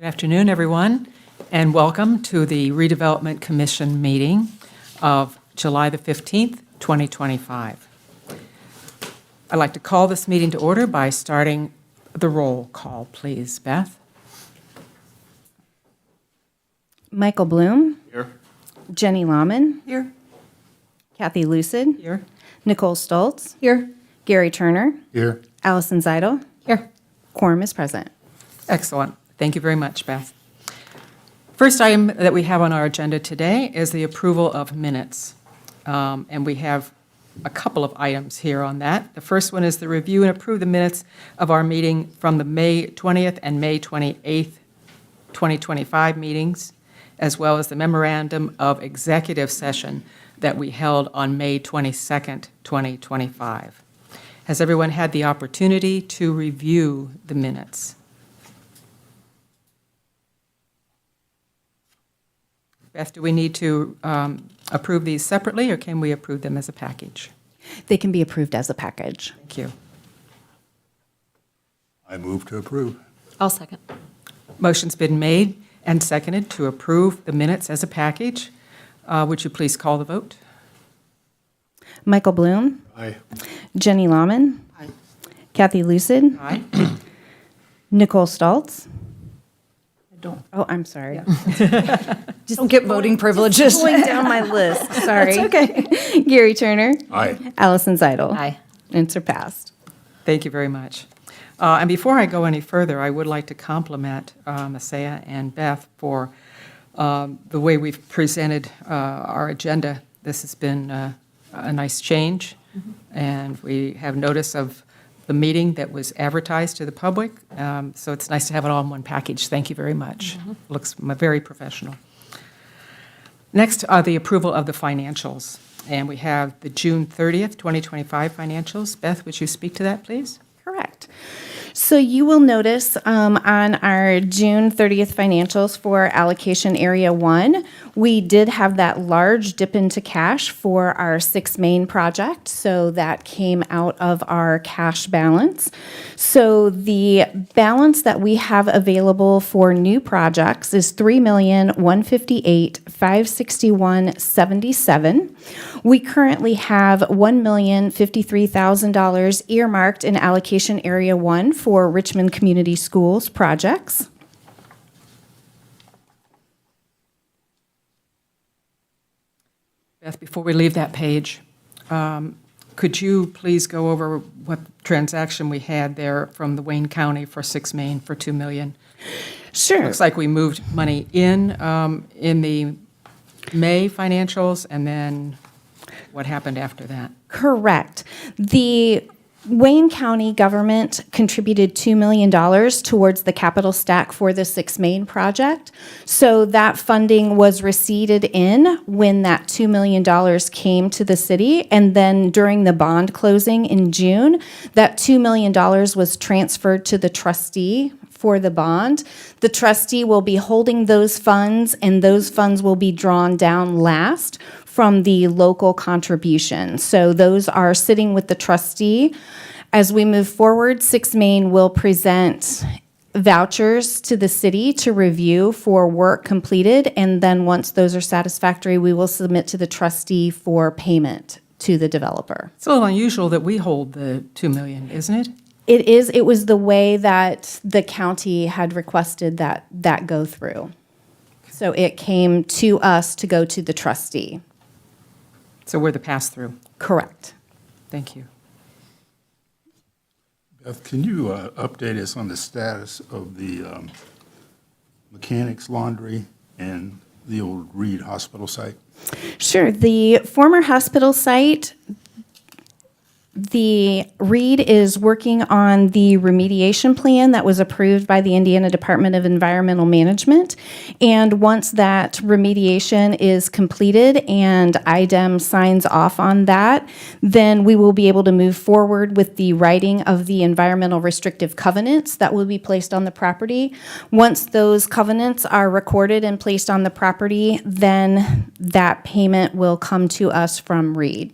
Good afternoon, everyone, and welcome to the Redevelopment Commission meeting of July the 15th, 2025. I'd like to call this meeting to order by starting the roll call, please. Beth? Michael Bloom. Here. Jenny Lahman. Here. Kathy Lucid. Here. Nicole Stoltz. Here. Gary Turner. Here. Allison Zeidel. Here. Quorum is present. Excellent. Thank you very much, Beth. First item that we have on our agenda today is the approval of minutes. And we have a couple of items here on that. The first one is the review and approve the minutes of our meeting from the May 20th and May 28th, 2025 meetings, as well as the memorandum of executive session that we held on May 22nd, 2025. Has everyone had the opportunity to review the minutes? Beth, do we need to approve these separately, or can we approve them as a package? They can be approved as a package. Thank you. I move to approve. I'll second. Motion's been made and seconded to approve the minutes as a package. Would you please call the vote? Michael Bloom. Aye. Jenny Lahman. Aye. Kathy Lucid. Aye. Nicole Stoltz. Don't. Oh, I'm sorry. Don't get voting privileges. Going down my list. Sorry. It's okay. Gary Turner. Aye. Allison Zeidel. Aye. And surpassed. Thank you very much. And before I go any further, I would like to compliment Masaya and Beth for the way we've presented our agenda. This has been a nice change, and we have notice of the meeting that was advertised to the public, so it's nice to have it all in one package. Thank you very much. Looks very professional. Next are the approval of the financials, and we have the June 30th, 2025 financials. Beth, would you speak to that, please? Correct. So you will notice on our June 30th financials for allocation area 1, we did have that large dip into cash for our 6 main project. So that came out of our cash balance. So the balance that we have available for new projects is $3,158,561.77. We currently have $1,053,000 earmarked in allocation area 1 for Richmond Community Schools projects. Beth, before we leave that page, could you please go over what transaction we had there from the Wayne County for 6 Main for $2 million? Sure. Looks like we moved money in the May financials, and then what happened after that? Correct. The Wayne County government contributed $2 million towards the capital stack for the 6 Main project. So that funding was receipted in when that $2 million came to the city. And then during the bond closing in June, that $2 million was transferred to the trustee for the bond. The trustee will be holding those funds, and those funds will be drawn down last from the local contribution. So those are sitting with the trustee. As we move forward, 6 Main will present vouchers to the city to review for work completed, and then once those are satisfactory, we will submit to the trustee for payment to the developer. It's a little unusual that we hold the $2 million, isn't it? It is. It was the way that the county had requested that go through. So it came to us to go to the trustee. So we're the pass-through. Correct. Thank you. Beth, can you update us on the status of the mechanics laundry and the old Reed Hospital site? Sure. The former hospital site, the Reed is working on the remediation plan that was approved by the Indiana Department of Environmental Management. And once that remediation is completed and IDEM signs off on that, then we will be able to move forward with the writing of the environmental restrictive covenants that will be placed on the property. Once those covenants are recorded and placed on the property, then that payment will come to us from Reed.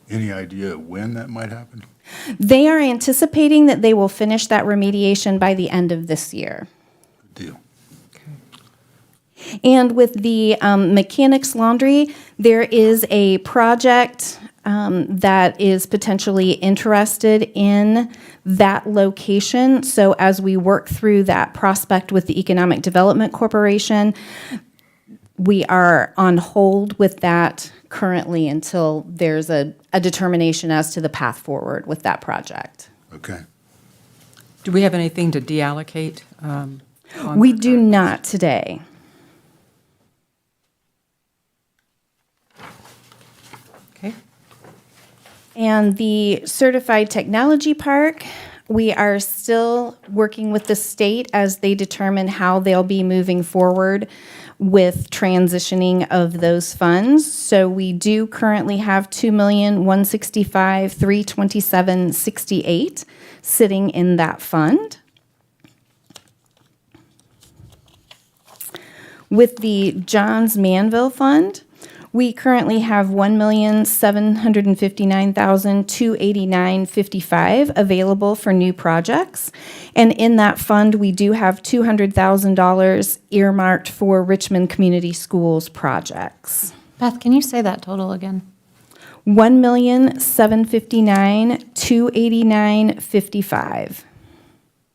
Any idea when that might happen? They are anticipating that they will finish that remediation by the end of this year. Good deal. And with the mechanics laundry, there is a project that is potentially interested in that location. So as we work through that prospect with the Economic Development Corporation, we are on hold with that currently until there's a determination as to the path forward with that project. Okay. Do we have anything to deallocate? We do not today. Okay. And the Certified Technology Park, we are still working with the state as they determine how they'll be moving forward with transitioning of those funds. So we do currently have $2,165,327.68 sitting in that fund. With the Johns Manville Fund, we currently have $1,759,289.55 available for new projects. And in that fund, we do have $200,000 earmarked for Richmond Community Schools projects. Beth, can you say that total again? $1,759,289.55.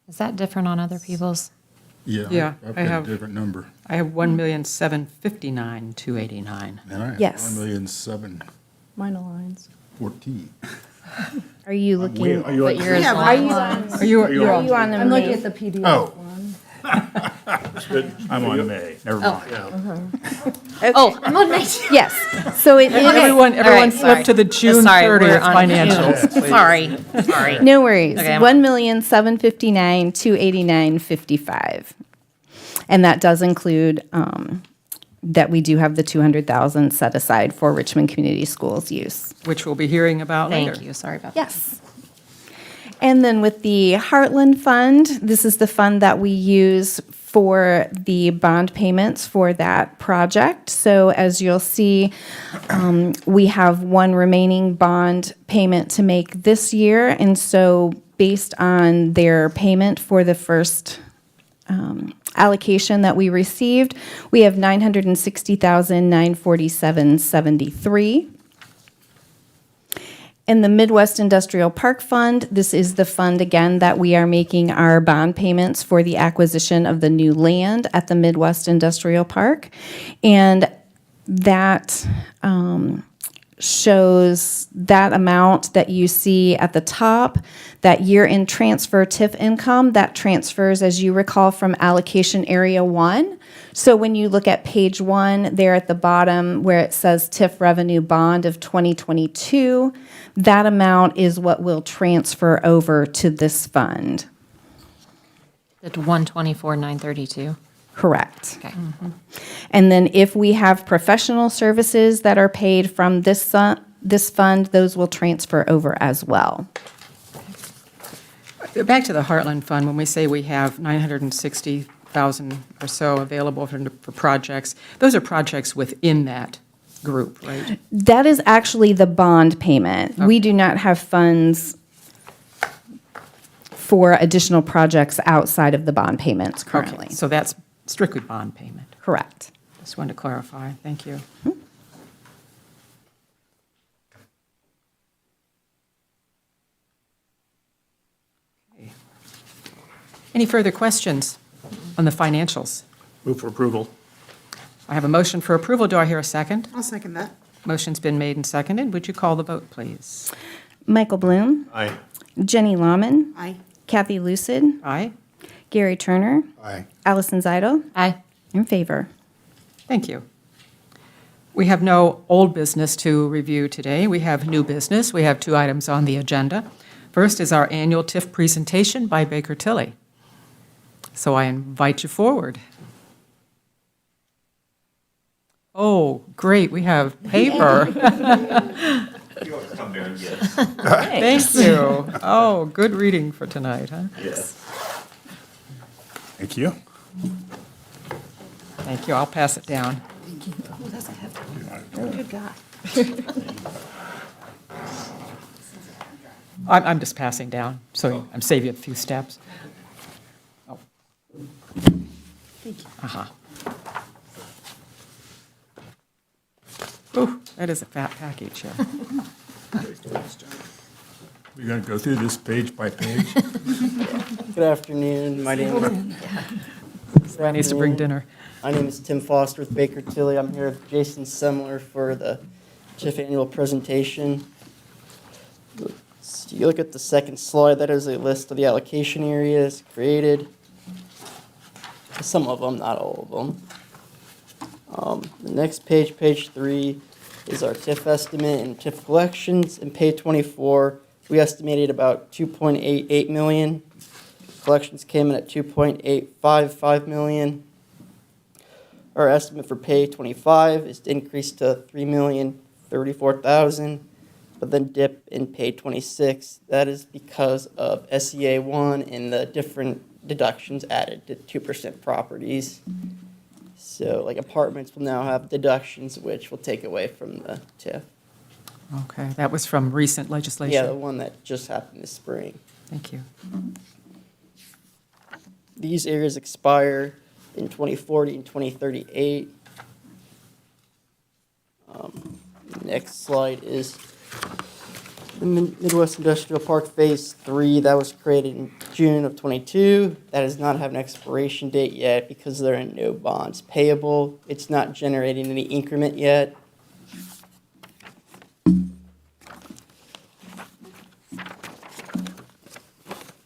Is that different on other people's? Yeah, I've I got have- a different number. I have 1,759,289. And I have Yes. 1,714,000. Mine aligns. Are you Wait, looking? are you But on- yours Are you Are you, are you on the I'm looking May? at the PDF Oh. one. I'm on May, never mind. Oh, I'm on May. Yes. So it is. everyone All right, flip sorry. to the June Sorry, we're 30th on financials, June. please. Sorry. No worries. Okay, I'm- 1,759,289.55. And that does include that we do have the 200,000 set aside for Richmond Community Schools use. Which we'll be hearing about later. Thank you, sorry about that. Yes. And then with the Heartland Fund, this is the fund that we use for the bond payments for that project. So as you'll see, we have one remaining bond payment to make this year. And so based on their payment for the first allocation that we received, we have $960,947.73. In the Midwest Industrial Park Fund, this is the fund again that we are making our bond payments for the acquisition of the new land at the Midwest Industrial Park. And that shows that amount that you see at the top, that year-end transfer TIF income, that transfers, as you recall, from allocation area 1. So when you look at page 1 there at the bottom where it says TIF revenue bond of 2022, that amount is what will transfer over to this fund. At 124,932. Correct. Okay. And then if we have professional services that are paid from this fund, those will transfer over as well. Back to the Heartland Fund, when we say we have 960,000 or so available for projects, those are projects within that group, right? That is actually the bond payment. We do not have funds for additional projects outside of the bond payments currently. Okay, so that's strictly bond payment. Correct. Just wanted to clarify. Thank you. Okay. Any further questions on the financials? Move for approval. I have a motion for approval. Do I hear a second? I'll second that. Motion's been made and seconded. Would you call the vote, please? Michael Bloom, Aye. Jenny Lauman, Aye. Kathy Lucid, Aye. Gary Turner, Aye. Allison Zeidel, Aye. in favor. Thank you. We have no old business to review today. We have new business. We have 2 items on the agenda. First is our annual TIF presentation by Baker Tilly. So I invite you forward. Oh, great, we have paper. Thank you. Oh, good reading for tonight, huh? Thank you. Thank you, I'll pass it down. Good God. I'm just passing down, so I'm saving a few steps. Oh. Uh-huh. Ooh, that is a fat package, yeah. We're going to go through this page by page. Good afternoon. My name That needs to bring dinner. My name is Tim Foster with Baker Tilly. I'm here with Jason Semler for the TIF annual presentation. So you look at the second slide, that is a list of the allocation areas created. Some of them, not all of them. The next page, page 3, is our TIF estimate and TIF collections. In page 24, we estimated about 2.88 million. Collections came in at 2.855 million. Our estimate for pay 25 is to increase to 3,034,000, but then dip in pay 26. That is because of SEA 1 and the different deductions added to 2% properties. So like apartments will now have deductions which will take away from the TIF. Okay, that was from recent legislation. Yeah, the one that just happened this spring. Thank you. These areas expire in 2040 and 2038. Next slide is the Midwest Industrial Park Phase 3. That was created in June of 22. That does not have an expiration date yet because there are no bonds payable. It's not generating any increment yet.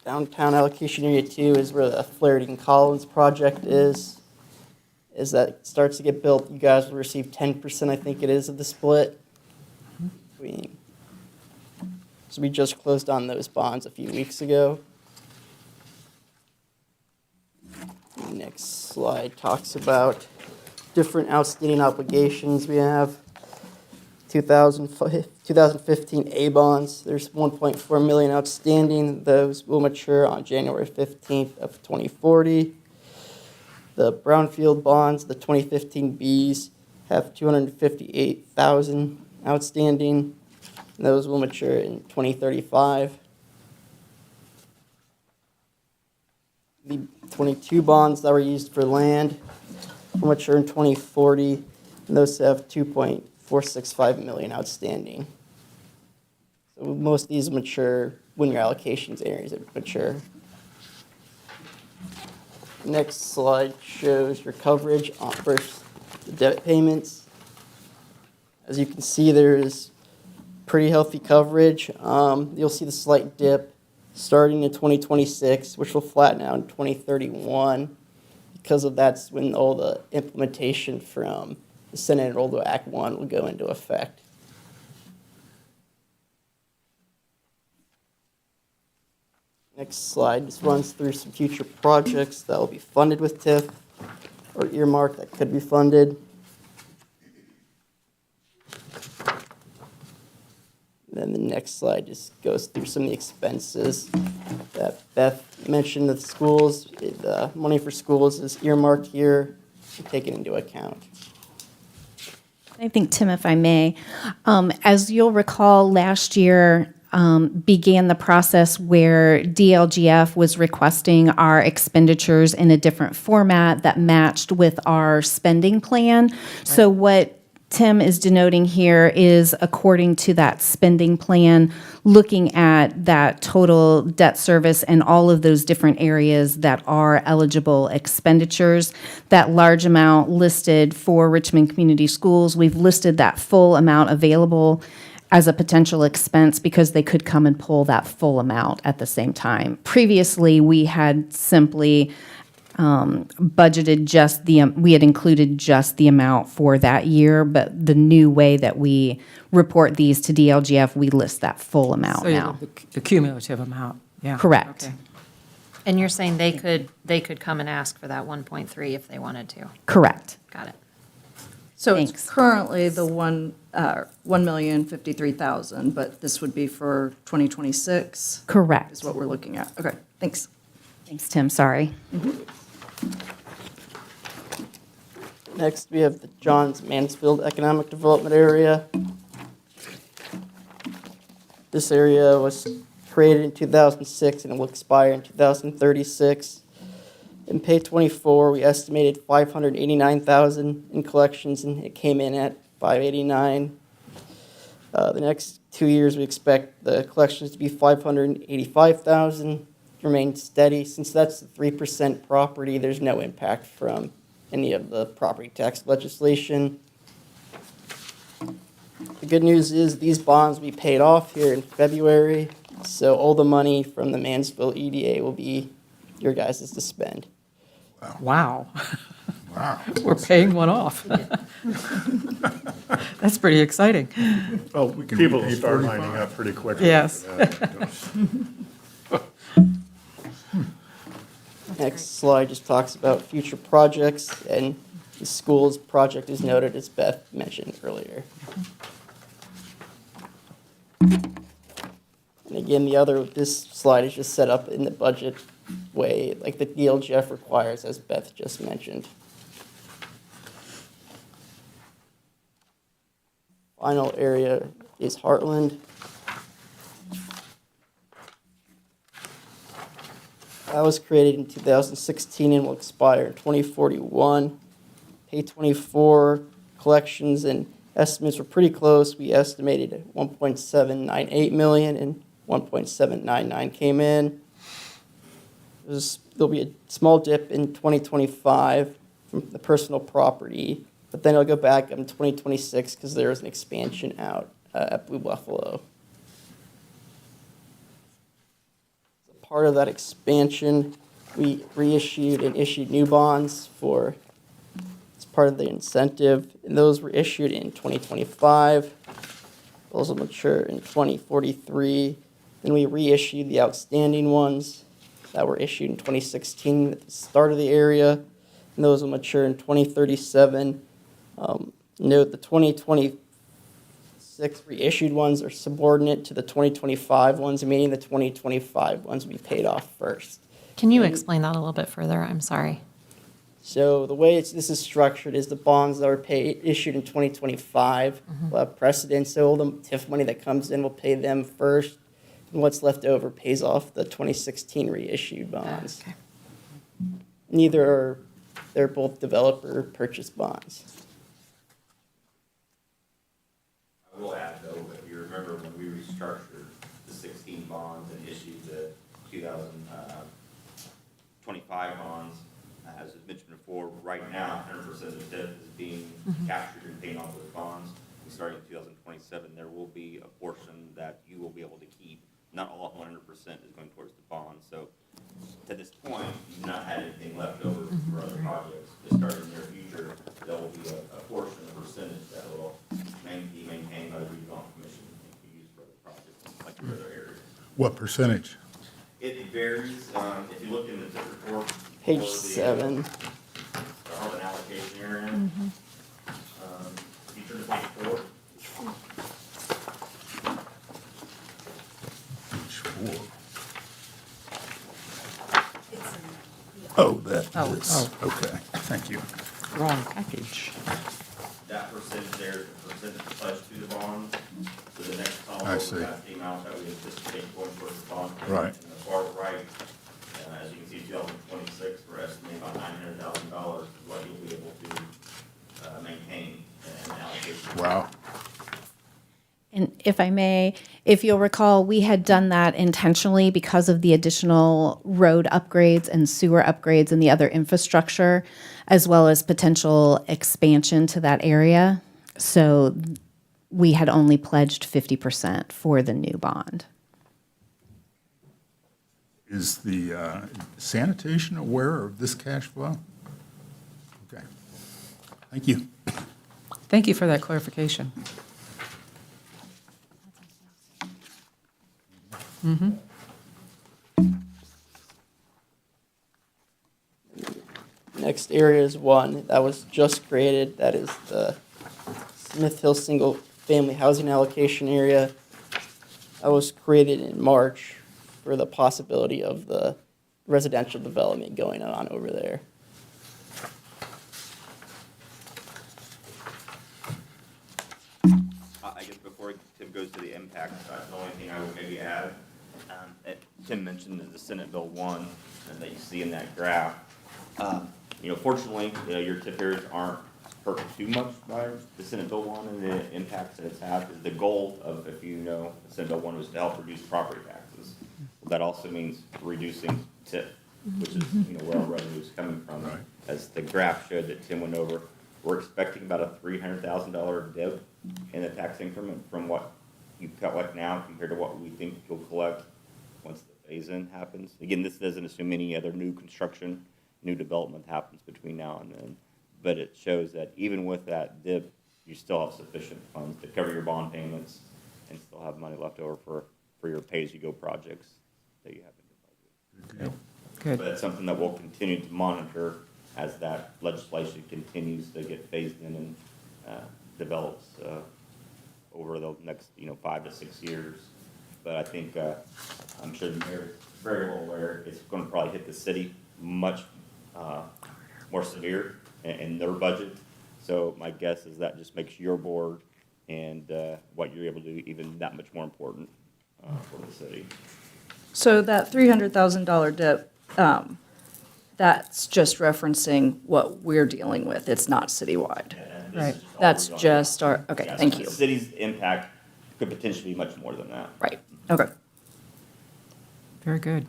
Downtown allocation area 2 is where the Flaherty and Collins project is. As that starts to get built, you guys will receive 10%, I think it is, of the split. So we just closed on those bonds a few weeks ago. Next slide talks about different outstanding obligations we have. 2015 A bonds, there's 1.4 million outstanding. Those will mature on January 15th of 2040. The brownfield bonds, the 2015 Bs, have 258,000 outstanding. And those will mature in 2035. The 22 bonds that were used for land will mature in 2040, and those have 2.465 million outstanding. So most of these mature when your allocations areas mature. Next slide shows your coverage versus the debt payments. As you can see, there is pretty healthy coverage. You'll see the slight dip starting in 2026, which will flatten out in 2031. Because of that's when all the implementation from the Senate Older Act 1 will go into effect. Next slide just runs through some future projects that will be funded with TIF or earmarked that could be funded. Then the next slide just goes through some of the expenses that Beth mentioned. The schools, the money for schools is earmarked here and taken into account. I think, Tim, if I may, as you'll recall, last year began the process where DLGF was requesting our expenditures in a different format that matched with our spending plan. Right. So what Tim is denoting here is according to that spending plan, looking at that total debt service and all of those different areas that are eligible expenditures. That large amount listed for Richmond Community Schools, we've listed that full amount available as a potential expense because they could come and pull that full amount at the same time. Previously, we had simply budgeted just we had included just the amount for that year, but the new way that we report these to DLGF, we list that full amount now. So the cumulative amount, yeah. Correct. Okay. And you're saying they could come and ask for that 1.3 if they wanted to? Correct. Got it. So Thanks. it's currently the 1,053,000, but this would be for 2026? Correct. Is what we're looking at. Okay, thanks. Thanks, Tim, sorry. Next, we have the Johns Mansfield Economic Development Area. This area was created in 2006 and it will expire in 2036. In pay 24, we estimated 589,000 in collections and it came in at $589. The next 2 years, we expect the collections to be $585,000, remain steady. Since that's the 3% property, there's no impact from any of the property tax legislation. The good news is these bonds will be paid off here in February, so all the money from the Mansville EDA will be your guys' to spend. Wow, Wow. we're paying one off. That's pretty exciting. Oh, we can People will repay start 45. lining up pretty quickly. Yes. Next slide just talks about future projects, and the school's project is noted, as Beth mentioned earlier. And again, this slide is just set up in the budget way, like the DLGF requires, as Beth just mentioned. Final area is Heartland. That was created in 2016 and will expire in 2041. Pay 24 collections and estimates were pretty close. We estimated at 1.798 million and 1.799 came in. There'll be a small dip in 2025 from the personal property, but then it'll go back in 2026 because there is an expansion out at Blue Buffalo. Part of that expansion, we reissued and issued new bonds as part of the incentive, and those were issued in 2025. Those will mature in 2043. Then we reissued the outstanding ones that were issued in 2016 at the start of the area, and those will mature in 2037. Note the 2026 reissued ones are subordinate to the 2025 ones, meaning the 2025 ones will be paid off first. Can you explain that a little bit further? I'm sorry. So the way this is structured is the bonds that were issued in 2025 will have precedence. So all the TIF money that comes in will pay them first, and what's left over pays off the 2016 reissued bonds. Okay. They're both developer purchase bonds. I will add, though, if you remember when we restructured the 16 bonds and issued the 2025 bonds, as was mentioned before, right now, 100% of the TIF is being captured and paid off those bonds. And starting in 2027, there will be a portion that you will be able to keep. Not all 100% is going towards the bond. So to this point, you've not had anything left over for other projects. Just starting in the near future, there will be a portion, a percentage that will be maintained by the Redevelopment Commission and be used for other projects, like your other areas. What percentage? It varies. If you look in the TIF report. Page for the, 7. The Harlan allocation area. If you turn to page 4. Page 4. Oh, that is, okay, thank you. Wrong package. That percentage there is the percentage pledged to the bonds. So the next column I over see. that's the amount that we anticipate going towards the bond. Right. And the far right, as you can see, 2026, we're estimating about $900,000 is what you'll be able to maintain and allocate. Wow. And if I may, if you'll recall, we had done that intentionally because of the additional road upgrades and sewer upgrades and the other infrastructure, as well as potential expansion to that area. So we had only pledged 50% for the new bond. Is the sanitation aware of this cash flow? Okay, thank you. Thank you for that clarification. Next area is one that was just created. That is the Smith Hill Single Family Housing Allocation Area. That was created in March for the possibility of the residential development going on over there. I guess before Tim goes to the impact side, the only thing I would maybe add, Tim mentioned is the Senate Bill 1 that you see in that graph. Fortunately, your TIF areas aren't hurt too much by the Senate Bill 1 and the impacts that it's had. Because the goal of, if you know, Senate Bill 1 was to help reduce property taxes. Well, that also means reducing TIF, which is, where our revenue is coming from. Right. As the graph showed that Tim went over, we're expecting about a $300,000 dip in the tax increment from what you collect now compared to what we think you'll collect once the phase-in happens. Again, this doesn't assume any other new construction, new development happens between now and then. But it shows that even with that dip, you still have sufficient funds to cover your bond payments and still have money left over for your pay-as-you-go projects that you have in your budget. Good. But it's something that we'll continue to monitor as that legislation continues to get phased in and develops over the next, 5 to 6 years. But I think, I'm sure the mayor is very well aware, it's going to probably hit the city much more severe in their budget. So my guess is that just makes your board and what you're able to do even that much more important for the city. So that $300,000 dip, that's just referencing what we're dealing with. It's not citywide. And this Right. is just all That's we're going just our, okay, Yeah, so thank you. The city's impact could potentially be much more than that. Right, okay. Very good.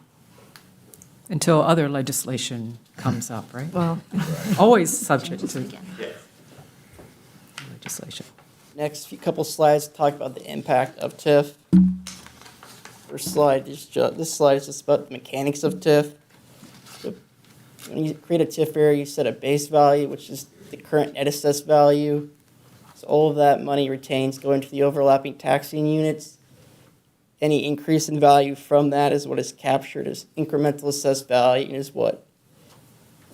Until other legislation comes up, right? Well, Always subject to Yes. legislation. Next few couple slides talk about the impact of TIF. First slide is this slide is just about the mechanics of TIF. So when you create a TIF area, you set a base value, which is the current net assessed value. So all of that money retains going to the overlapping taxing units. Any increase in value from that is what is captured as incremental assessed value and is what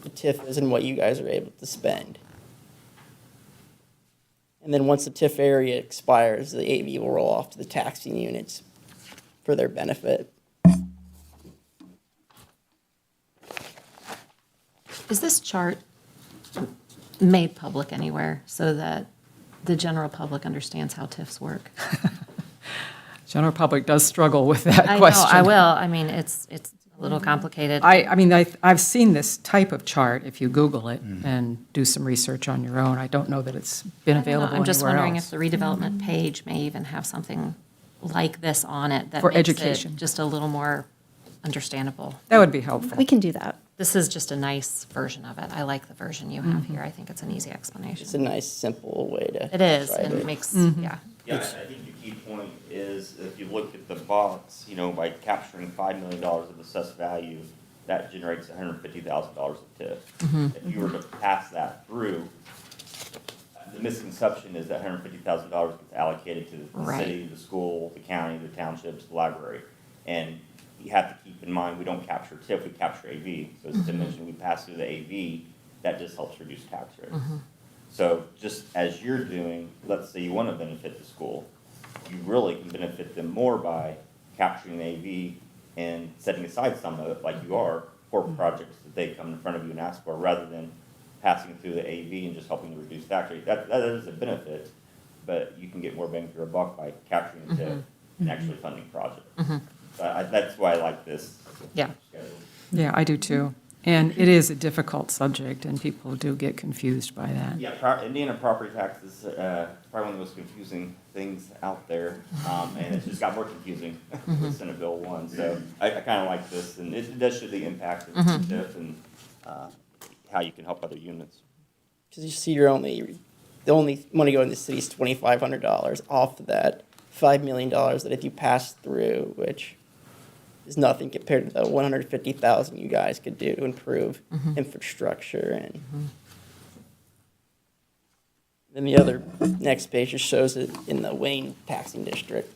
the TIF is and what you guys are able to spend. And then once the TIF area expires, the AV will roll off to the taxing units for their benefit. Is this chart made public anywhere so that the general public understands how TIFs work? General public does struggle with that I know, question. I will. I mean, it's a little complicated. I mean, I've seen this type of chart if you Google it and do some research on your own. I don't know that it's been I don't know. available anywhere I'm just wondering if else. the redevelopment page may even have something like this on it that For makes it education. just a little more understandable. That would be helpful. We can do that. This is just a nice version of it. I like the version you have here. I think it's an easy It's a explanation. nice, simple way to It is, describe and it it. makes, Mm-hmm. yeah. Yeah, I think the key point is if you look at the box, by capturing $5 million of assessed value, that generates $150,000 of TIF. If you were to pass that through, the misconception is that $150,000 gets allocated to the Right. city, the school, the county, the townships, the library. And you have to keep in mind, we don't capture TIF, we capture AV. So as Tim mentioned, we pass through the AV, that just helps reduce tax rates. So just as you're doing, let's say you want to benefit the school, you really can benefit them more by capturing the AV and setting aside some of it, like you are, for projects that they come in front of you and ask for, rather than passing through the AV and just helping to reduce tax rate. That is a benefit, but you can get more bang for your buck by capturing the TIF and actually funding projects. So that's why I like this Yeah. schedule. Yeah, I do too. And it is a difficult subject, and people do get confused by that. Yeah, Indiana property tax is probably one of the most confusing things out there, and it's just got more confusing with Senate Bill 1. So I kind of like this, and it does show the impact of the TIF and how you can help other units. Because you see the only money going to the city is $2,500 off of that $5 million that if you pass through, which is nothing compared to the $150,000 you guys could do to improve infrastructure. And then the other next page just shows it in the Wayne taxing district.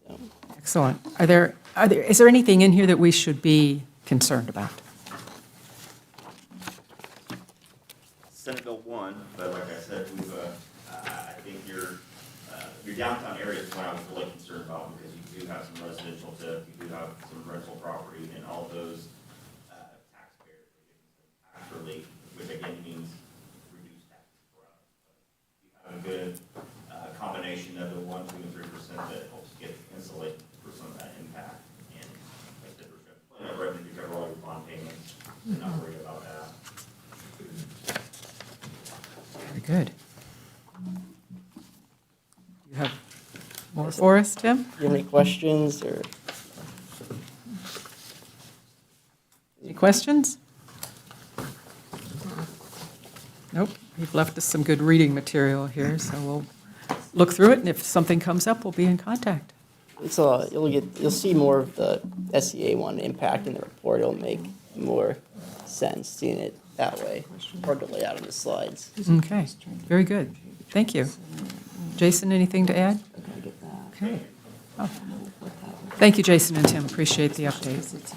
So, Excellent. Is there anything in here that we should be concerned about? Senate Bill 1, but like I said, I think your downtown area is what I was really concerned about, because you do have some residential TIF, you do have some rental property, and all those taxpayers are getting some tax relief, which again means reduced tax Very good. You have more for us, Tim? Do you have any questions or? Any questions? Nope, you've left us some good reading material here, so we'll look through it, and if something comes up, we'll be in contact. So you'll see more of the SEA one impact in the report. It'll make more sense seeing it that way, hard to lay out in the slides. Okay, very good. Thank you. Jason, anything to add? Okay. Oh. Thank you, Jason and Tim. Appreciate the update.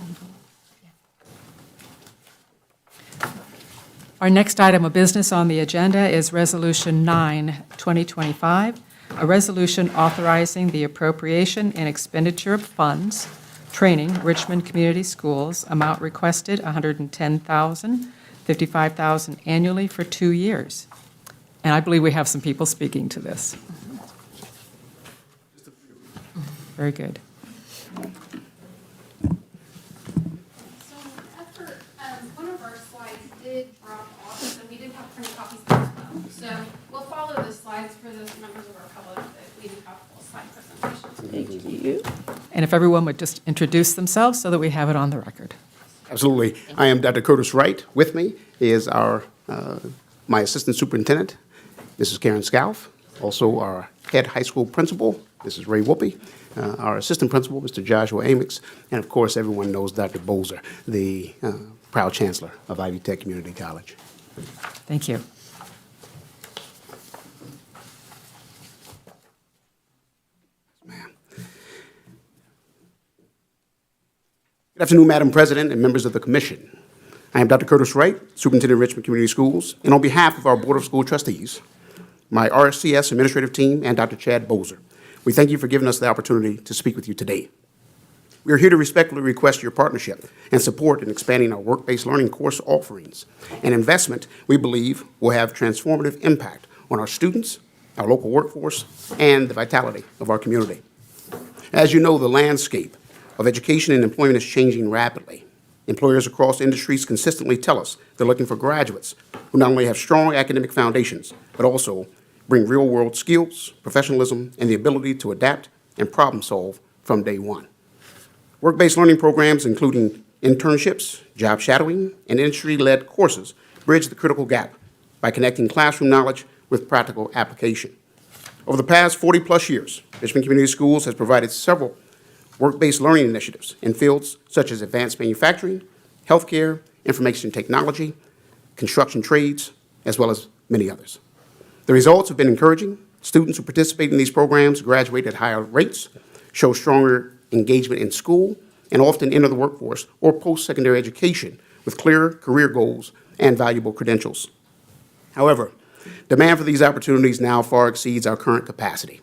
Our next item of business on the agenda is Resolution 9, 2025, a resolution authorizing the appropriation and expenditure of funds, training Richmond Community Schools, amount requested $110,000, $55,000 annually for 2 years. And I believe we have some people speaking to this. Very good. So after, one of our slides did drop off, so we did have printed copies as well. So we'll follow the slides for those members of our public that we do have full slide presentations. Thank you. And if everyone would just introduce themselves so that we have it on the record. Absolutely. I am Dr. Curtis Wright. With me is my assistant superintendent, Mrs. Karen Scalf, also our head high school principal, Mrs. Ray Whoopi, our assistant principal, Mr. Joshua Amix, and of course, everyone knows Dr. Bozer, the proud chancellor of Ivy Tech Community College. Thank you. Good afternoon, Madam President and members of the Commission. I am Dr. Curtis Wright, Superintendent of Richmond Community Schools, and on behalf of our Board of School Trustees, my RCS administrative team, and Dr. Chad Bozer, we thank you for giving us the opportunity to speak with you today. We are here to respectfully request your partnership and support in expanding our work-based learning course offerings, an investment we believe will have transformative impact on our students, our local workforce, and the vitality of our community. As you know, the landscape of education and employment is changing rapidly. Employers across industries consistently tell us they're looking for graduates who not only have strong academic foundations, but also bring real-world skills, professionalism, and the ability to adapt and problem-solve from day one. Work-based learning programs, including internships, job shadowing, and industry-led courses, bridge the critical gap by connecting classroom knowledge with practical application. Over the past 40-plus years, Richmond Community Schools has provided several work-based learning initiatives in fields such as advanced manufacturing, healthcare, information technology, construction trades, as well as many others. The results have been encouraging. Students who participate in these programs graduate at higher rates, show stronger engagement in school, and often enter the workforce or post-secondary education with clear career goals and valuable credentials. However, demand for these opportunities now far exceeds our current capacity.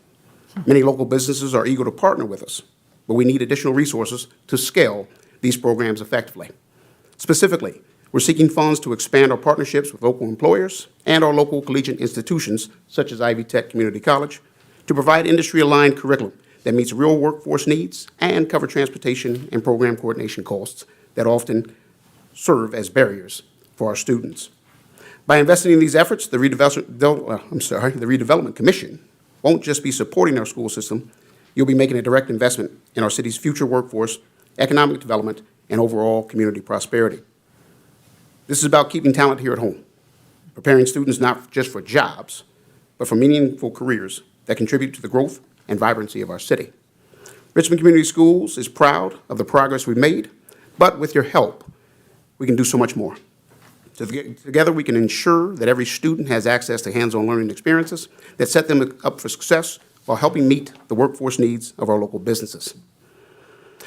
Many local businesses are eager to partner with us, but we need additional resources to scale these programs effectively. Specifically, we're seeking funds to expand our partnerships with local employers and our local collegiate institutions, such as Ivy Tech Community College, to provide industry-aligned curriculum that meets real workforce needs and cover transportation and program coordination costs that often serve as barriers for our students. By investing in these efforts, the Redevelopment Commission won't just be supporting our school system, you'll be making a direct investment in our city's future workforce, economic development, and overall community prosperity. This is about keeping talent here at home, preparing students not just for jobs, but for meaningful careers that contribute to the growth and vibrancy of our city. Richmond Community Schools is proud of the progress we've made, but with your help, we can do so much more. Together, we can ensure that every student has access to hands-on learning experiences that set them up for success while helping meet the workforce needs of our local businesses.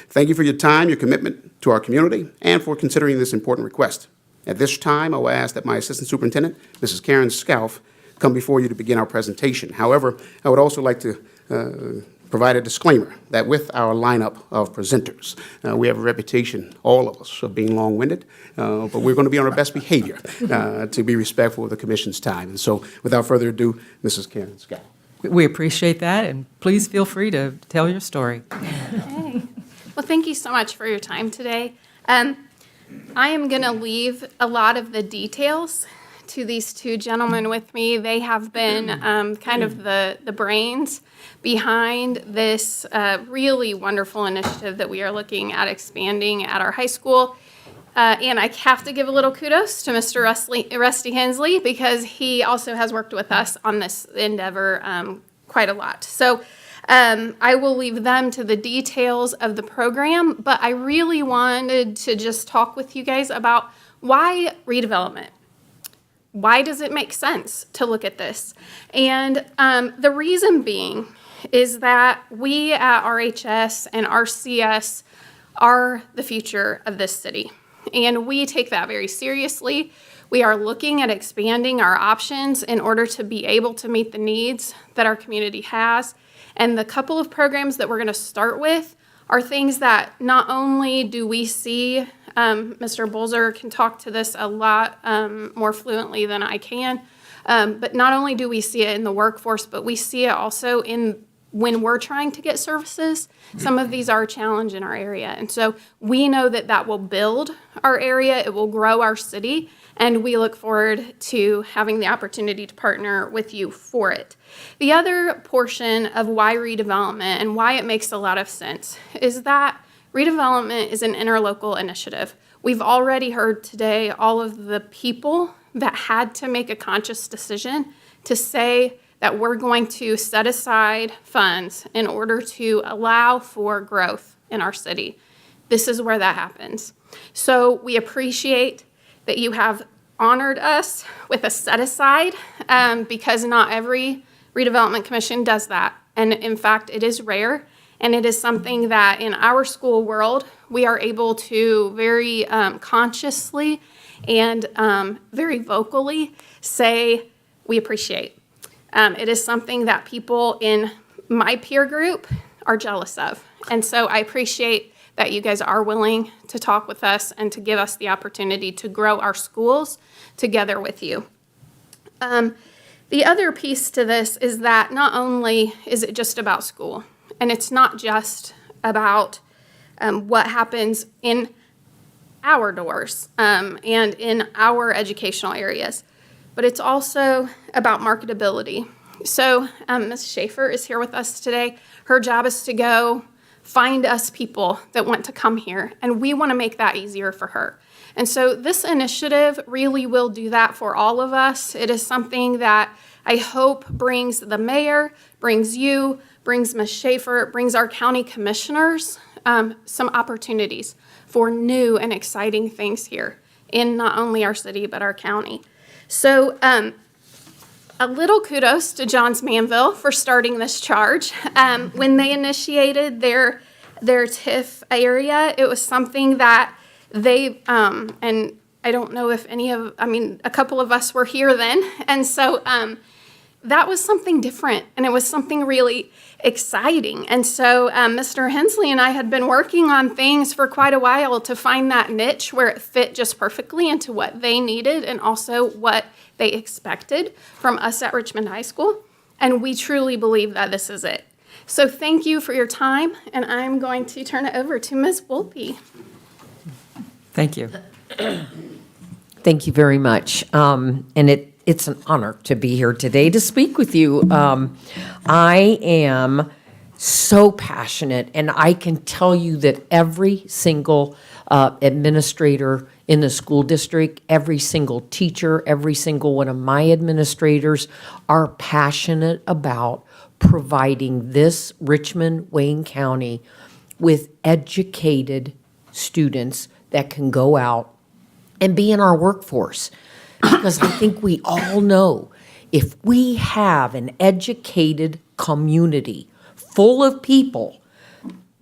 Thank you for your time, your commitment to our community, and for considering this important request. At this time, I will ask that my Assistant Superintendent, Mrs. Karen Scalf, come before you to begin our presentation. However, I would also like to provide a disclaimer that with our lineup of presenters, we have a reputation, all of us, of being long-winded, but we're going to be on our best behavior to be respectful of the Commission's time. And so, without further ado, Mrs. Karen Scalf. We appreciate that, and please feel free to tell your story. Okay. Well, thank you so much for your time today. I am going to leave a lot of the details to these two gentlemen with me. They have been kind of the brains behind this really wonderful initiative that we are looking at expanding at our high school. And I have to give a little kudos to Mr. Rusty Hensley, because he also has worked with us on this endeavor quite a lot. So I will leave them to the details of the program, but I really wanted to just talk with you guys about why redevelopment. Why does it make sense to look at this? And the reason being is that we at RHS and RCS are the future of this city. And we take that very seriously. We are looking at expanding our options in order to be able to meet the needs that our community has. And the couple of programs that we're going to start with are things that not only do we see, Mr. Bolzer can talk to this a lot more fluently than I can, but not only do we see it in the workforce, but we see it also in when we're trying to get services. Some of these are a challenge in our area. And so we know that that will build our area, it will grow our city, and we look forward to having the opportunity to partner with you for it. The other portion of why redevelopment and why it makes a lot of sense is that redevelopment is an interlocal initiative. We've already heard today all of the people that had to make a conscious decision to say that we're going to set aside funds in order to allow for growth in our city. This is where that happens. So we appreciate that you have honored us with a set aside because not every redevelopment commission does that. And in fact, it is rare. And it is something that in our school world, we are able to very consciously and very vocally say we appreciate. It is something that people in my peer group are jealous of. And so I appreciate that you guys are willing to talk with us and to give us the opportunity to grow our schools together with you. The other piece to this is that not only is it just about school, and it's not just about what happens in our doors and in our educational areas, but it's also about marketability. So Ms. Schaefer is here with us today. Her job is to go find us people that want to come here, and we want to make that easier for her. And so this initiative really will do that for all of us. It is something that I hope brings the mayor, brings you, brings Ms. Schaefer, brings our county commissioners some opportunities for new and exciting things here in not only our city, but our county. So a little kudos to Johns Manville for starting this charge. When they initiated their TIF area, it was something that they, and I don't know if a couple of us were here then. And so that was something different, and it was something really exciting. And so Mr. Hensley and I had been working on things for quite a while to find that niche where it fit just perfectly into what they needed and also what they expected from us at Richmond High School. And we truly believe that this is it. So thank you for your time, and I'm going to turn it over to Ms. Wolpe. Thank you. Thank you very much. And it's an honor to be here today to speak with you. I am so passionate, and I can tell you that every single administrator in the school district, every single teacher, every single one of my administrators are passionate about providing this Richmond, Wayne County with educated students that can go out and be in our workforce. Because I think we all know if we have an educated community full of people,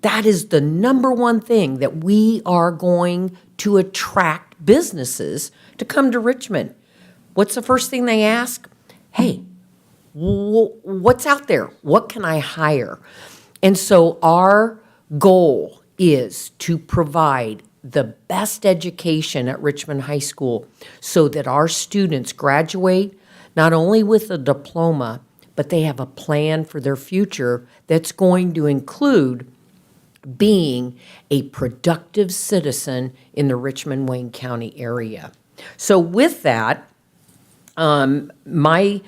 that is the number one thing that we are going to attract businesses to come to Richmond. What's the first thing they ask? Hey, what's out there? What can I hire? And so our goal is to provide the best education at Richmond High School so that our students graduate not only with a diploma, but they have a plan for their future that's going to include being a productive citizen in the Richmond, Wayne County area. So with that, My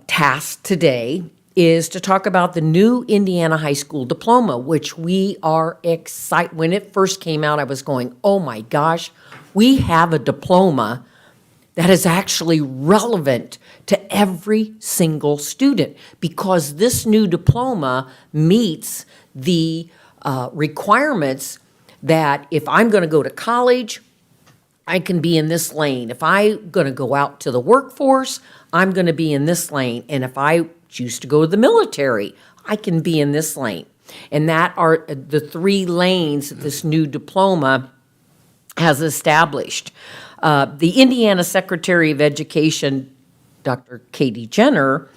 task today is to talk about the new Indiana high school diploma, which we are excited. When it first came out, I was going, oh my gosh, we have a diploma that is actually relevant to every single student, because this new diploma meets the requirements that if I'm going to go to college, I can be in this lane. If I'm going to go out to the workforce, I'm going to be in this lane. And if I choose to go to the military, I can be in this lane. And that are the 3 lanes that this new diploma has established. The Indiana Secretary of Education, Dr. Katie Jenner,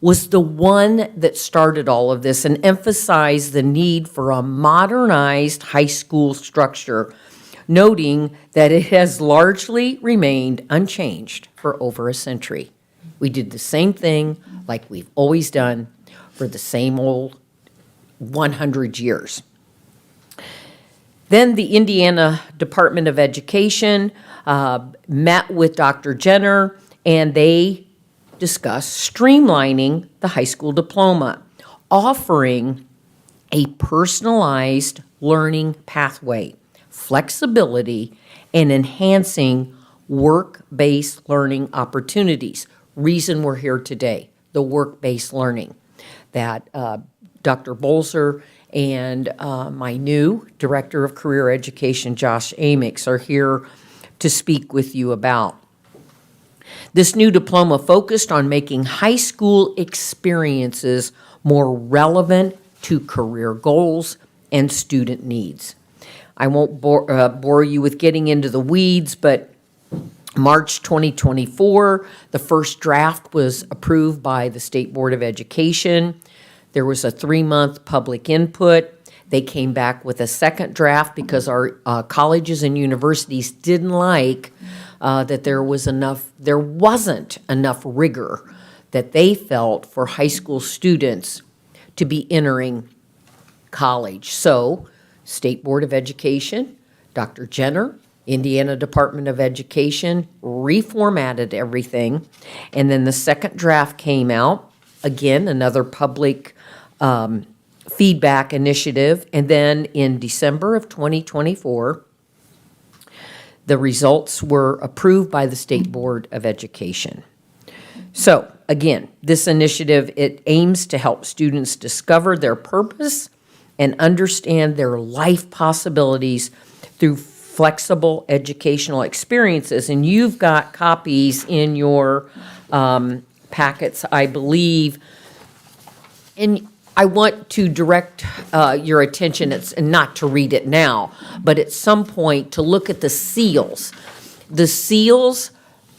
was the one that started all of this and emphasized the need for a modernized high school structure, noting that it has largely remained unchanged for over a century. We did the same thing like we've always done for the same old 100 years. Then the Indiana Department of Education met with Dr. Jenner, and they discussed streamlining the high school diploma, offering a personalized learning pathway, flexibility, and enhancing work-based learning opportunities. Reason we're here today, the work-based learning that Dr. Bolzer and my new Director of Career Education, Josh Amix, are here to speak with you about. This new diploma focused on making high school experiences more relevant to career goals and student needs. I won't bore you with getting into the weeds, but March 2024, the first draft was approved by the State Board of Education. There was a 3-month public input. They came back with a second draft because our colleges and universities didn't like that there wasn't enough rigor that they felt for high school students to be entering college. So, State Board of Education, Dr. Jenner, Indiana Department of Education reformatted everything, and then the second draft came out. Again, another public feedback initiative, and then in December of 2024, the results were approved by the State Board of Education. So, again, this initiative, it aims to help students discover their purpose and understand their life possibilities through flexible educational experiences. And you've got copies in your packets, I believe. And I want to direct your attention, and not to read it now, but at some point to look at the seals. The seals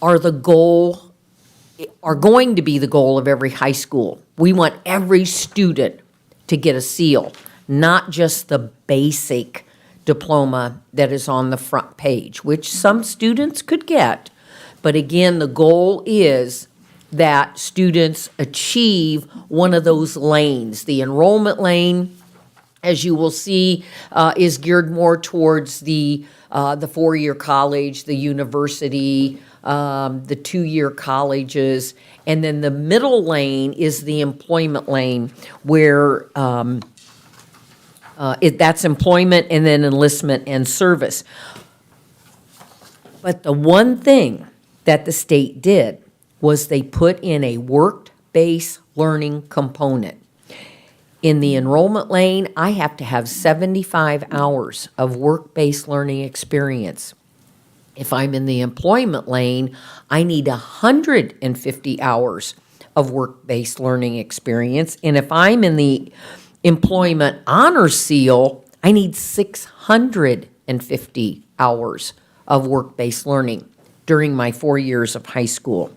are going to be the goal of every high school. We want every student to get a seal, not just the basic diploma that is on the front page, which some students could get. But again, the goal is that students achieve one of those lanes. The enrollment lane, as you will see, is geared more towards the 4-year college, the university, the 2-year colleges, and then the middle lane is the employment lane, where that's employment and then enlistment and service. But the one thing that the state did was they put in a work-based learning component. In the enrollment lane, I have to have 75 hours of work-based learning experience. If I'm in the employment lane, I need 150 hours of work-based learning experience. And if I'm in the employment honor seal, I need 650 hours of work-based learning during my 4 years of high school.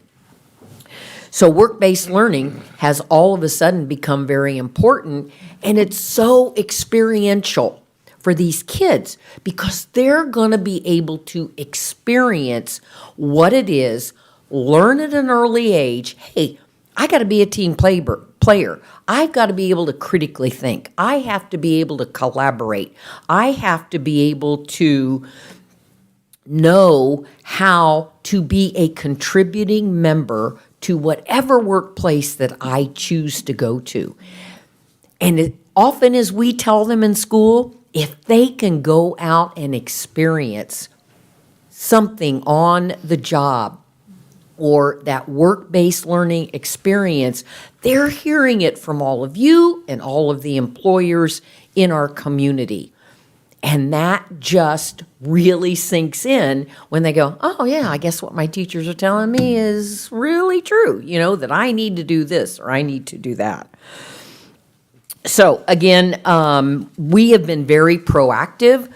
So work-based learning has all of a sudden become very important, and it's so experiential for these kids because they're going to be able to experience what it is, learn at an early age. Hey, I got to be a team player. I've got to be able to critically think. I have to be able to collaborate. I have to be able to know how to be a contributing member to whatever workplace that I choose to go to. And often as we tell them in school, if they can go out and experience something on the job or that work-based learning experience, they're hearing it from all of you and all of the employers in our community. And that just really sinks in when they go, oh yeah, I guess what my teachers are telling me is really true, that I need to do this or I need to do that. So again, we have been very proactive.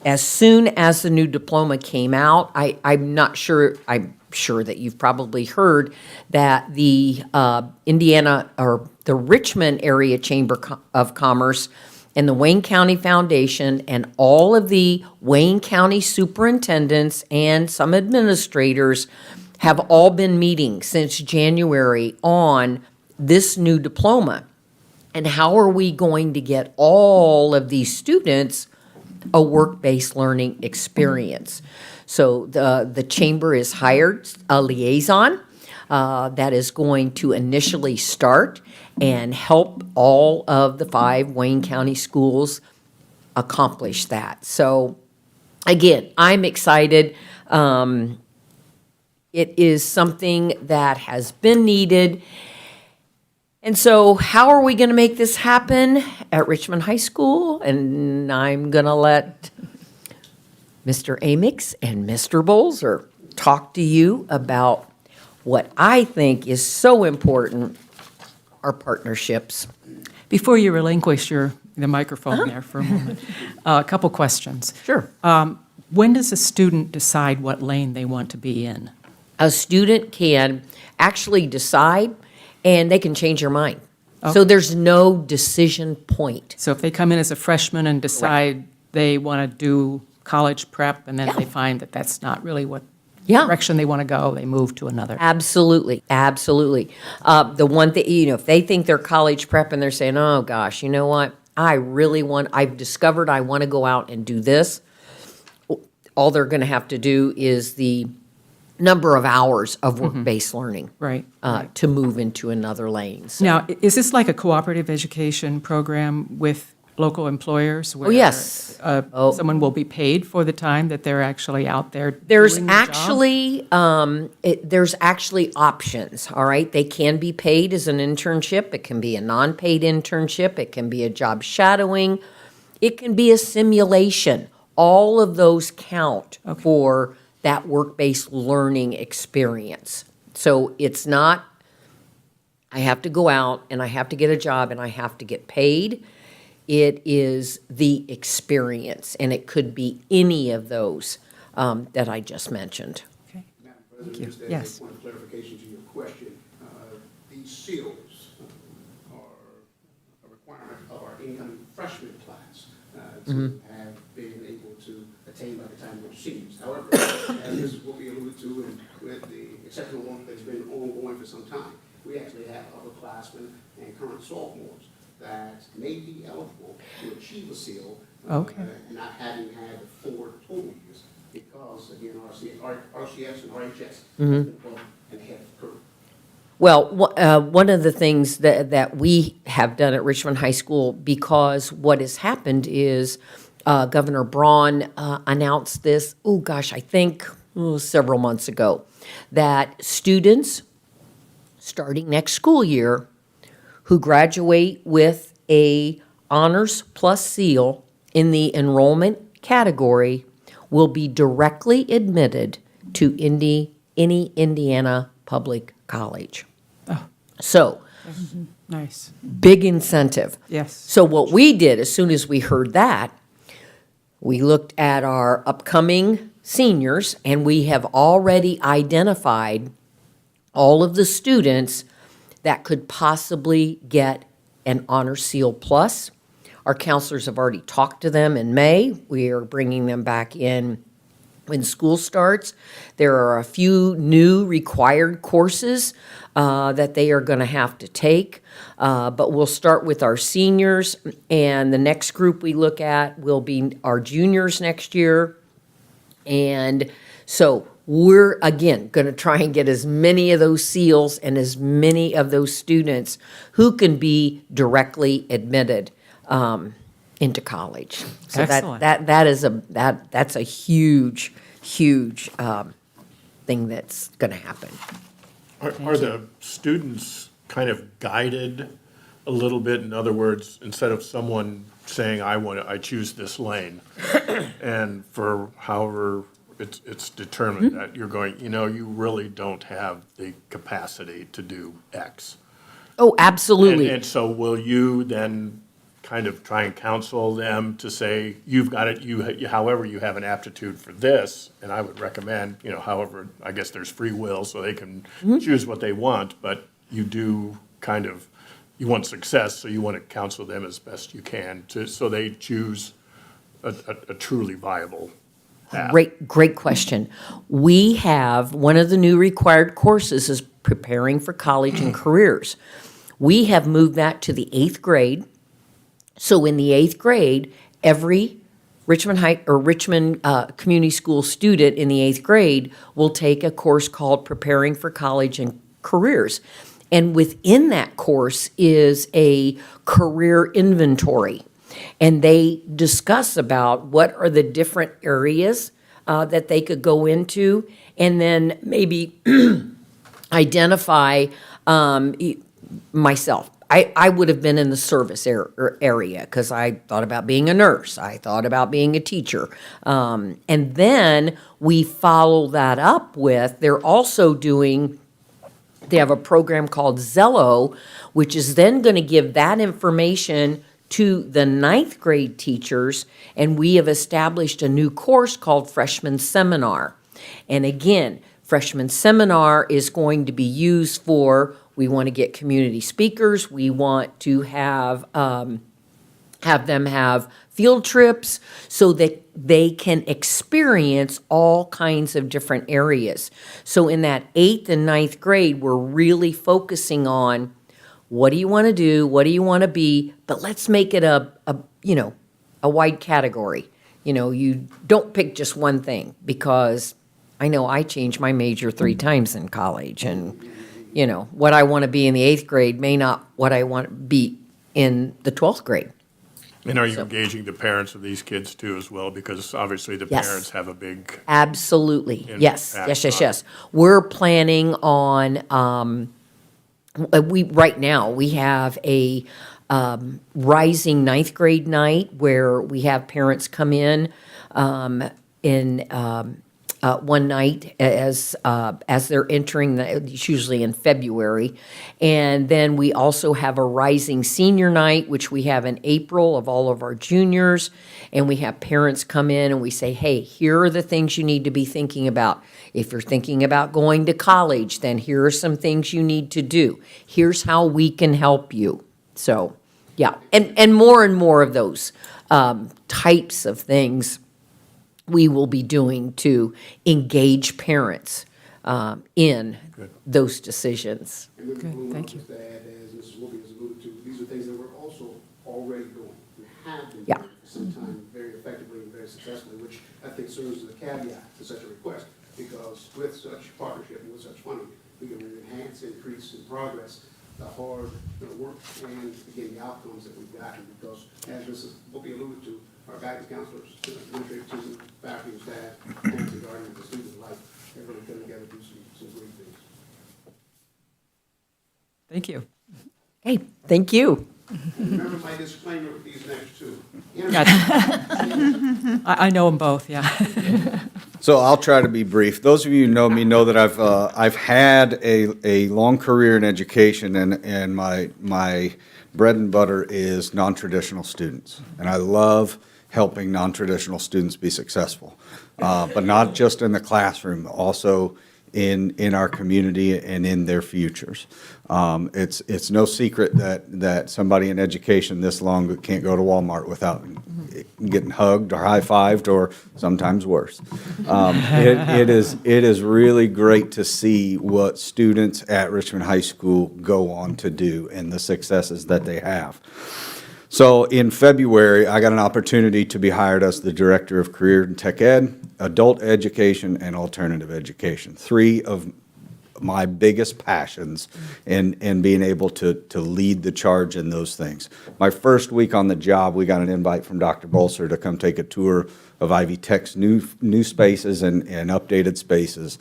As soon as the new diploma came out, I'm sure that you've probably heard that the Indiana or the Richmond Area Chamber of Commerce and the Wayne County Foundation and all of the Wayne County superintendents and some administrators have all been meeting since January on this new diploma. And how are we going to get all of these students a work-based learning experience? So the chamber has hired a liaison that is going to initially start and help all of the 5 Wayne County schools accomplish that. So again, I'm excited. It is something that has been needed. And so how are we going to make this happen at Richmond High School? And I'm going to let Mr. Amix and Mr. Bolzer talk to you about what I think is so important, our partnerships. Before you relinquish the microphone there for a moment, a couple questions. Sure. When does a student decide what lane they want to be in? A student can actually decide, and they can change their mind. So there's no decision point. So if they come in as a freshman and decide they want to do college prep, and then they find that that's not really what direction they want to go, they move to another. Absolutely, absolutely. The one thing, if they think they're college prep and they're saying, oh gosh, you know what? I've discovered I want to go out and do this. All they're going to have to do is the number of hours of work-based learning Right. to move into another lane. So- Now, is this like a cooperative education program with local employers? Where, yes. Someone will be paid for the time that they're actually out there There's doing the job? there's actually options, all right? They can be paid as an internship. It can be a non-paid internship. It can be a job shadowing. It can be a simulation. All of those count for that work-based learning experience. So it's not, I have to go out and I have to get a job and I have to get paid. It is the experience, and it could be any of those that I just mentioned. Okay. Madam President, you. just Yes. a point of clarification to your question. These seals are a requirement of our incoming freshman class to have been able to attain by the time they're seniors. However, as this is what we alluded to, and with the exceptional one that's been ongoing for some time, we actually have upperclassmen and current sophomores that may be eligible to achieve a seal, not having had the 4 total years, because again, RCS and RHS has been well and ahead of the curve. Well, one of the things that we have done at Richmond High School, because what has happened is Governor Braun announced this, I think several months ago, that students starting next school year who graduate with a honors plus seal in the enrollment category will be directly admitted to any Indiana public college. So, Nice. big incentive. Yes. So what we did, as soon as we heard that, we looked at our upcoming seniors, and we have already identified all of the students that could possibly get an Honor Seal Plus. Our counselors have already talked to them in May. We are bringing them back in when school starts. There are a few new required courses that they are going to have to take, but we'll start with our seniors, and the next group we look at will be our juniors next year, And so we're, again, going to try and get as many of those seals and as many of those students who can be directly admitted into college. So Excellent. that's a huge, huge thing that's going to happen. Are the students kind of guided a little bit? In other words, instead of someone saying, I choose this lane, and for however it's determined that you're going, you really don't have the capacity to do X. Oh, absolutely. And so will you then kind of try and counsel them to say, you've got it, however you have an aptitude for this, and I would recommend, however, I guess there's free will, so they can choose what they want, but you do kind of, you want success, so you want to counsel them as best you can so they choose a truly viable path. Great question. We have, one of the new required courses is preparing for college and careers. We have moved that to the 8th grade. So in the 8th grade, every Richmond Community School student in the 8th grade will take a course called Preparing for College and Careers. And within that course is a career inventory. And they discuss about what are the different areas that they could go into, and then maybe identify myself. I would have been in the service area because I thought about being a nurse. I thought about being a teacher. And then we follow that up with, they have a program called Zello, which is then going to give that information to the 9th grade teachers, and we have established a new course called Freshman Seminar. And again, Freshman Seminar is going to be used for, we want to get community speakers, we want to have them have field trips so that they can experience all kinds of different areas. So in that 8th and 9th grade, we're really focusing on what do you want to do, what do you want to be, but let's make it a wide category. You don't pick just one thing, because I know I changed my major 3 times in college, and what I want to be in the 8th grade may not what I want to be in the 12th grade. And are you engaging the parents of these kids too as well? Because obviously the Yes. parents have a big, Absolutely. Yes. Impact on- We're planning on, right now, we have a rising 9th grade night where we have parents come in one night as they're entering, it's usually in February. And then we also have a rising senior night, which we have in April, of all of our juniors. And we have parents come in and we say, hey, here are the things you need to be thinking about. If you're thinking about going to college, then here are some things you need to do. Here's how we can help you. So, yeah, and more of those types of things we will be doing to engage parents in those decisions. And then Good, thank you. just to add, as Mrs. Wilkie has alluded to, these are things that we're also already doing. We have been Yeah. doing for some time very effectively and very successfully, which I think serves as a caveat to such a request, because with such partnership and with such funding, we can enhance, increase in progress the hard work and, again, the outcomes that we've gotten, because as Mrs. Wilkie alluded to, our guidance counselors, administrative team, faculty and staff, parents and guardians, the students alike, they're really coming together to do some great things. Thank you. Hey, thank you. Remember my disclaimer with these next two. I know them both, yeah. So I'll try to be brief. Those of you who know me know that I've had a long career in education, and my bread and butter is non-traditional students, and I love helping non-traditional students be successful, but not just in the classroom, also in our community and in their futures. It's no secret that somebody in education this long can't go to Walmart without getting hugged or high-fived, or sometimes worse. It is really great to see what students at Richmond High School go on to do and the successes that they have. So in February, I got an opportunity to be hired as the Director of Career and Tech Ed, Adult Education, and Alternative Education. 3 of my biggest passions in being able to lead the charge in those things. My first week on the job, we got an invite from Dr. Bolser to come take a tour of Ivy Tech's new spaces and updated spaces.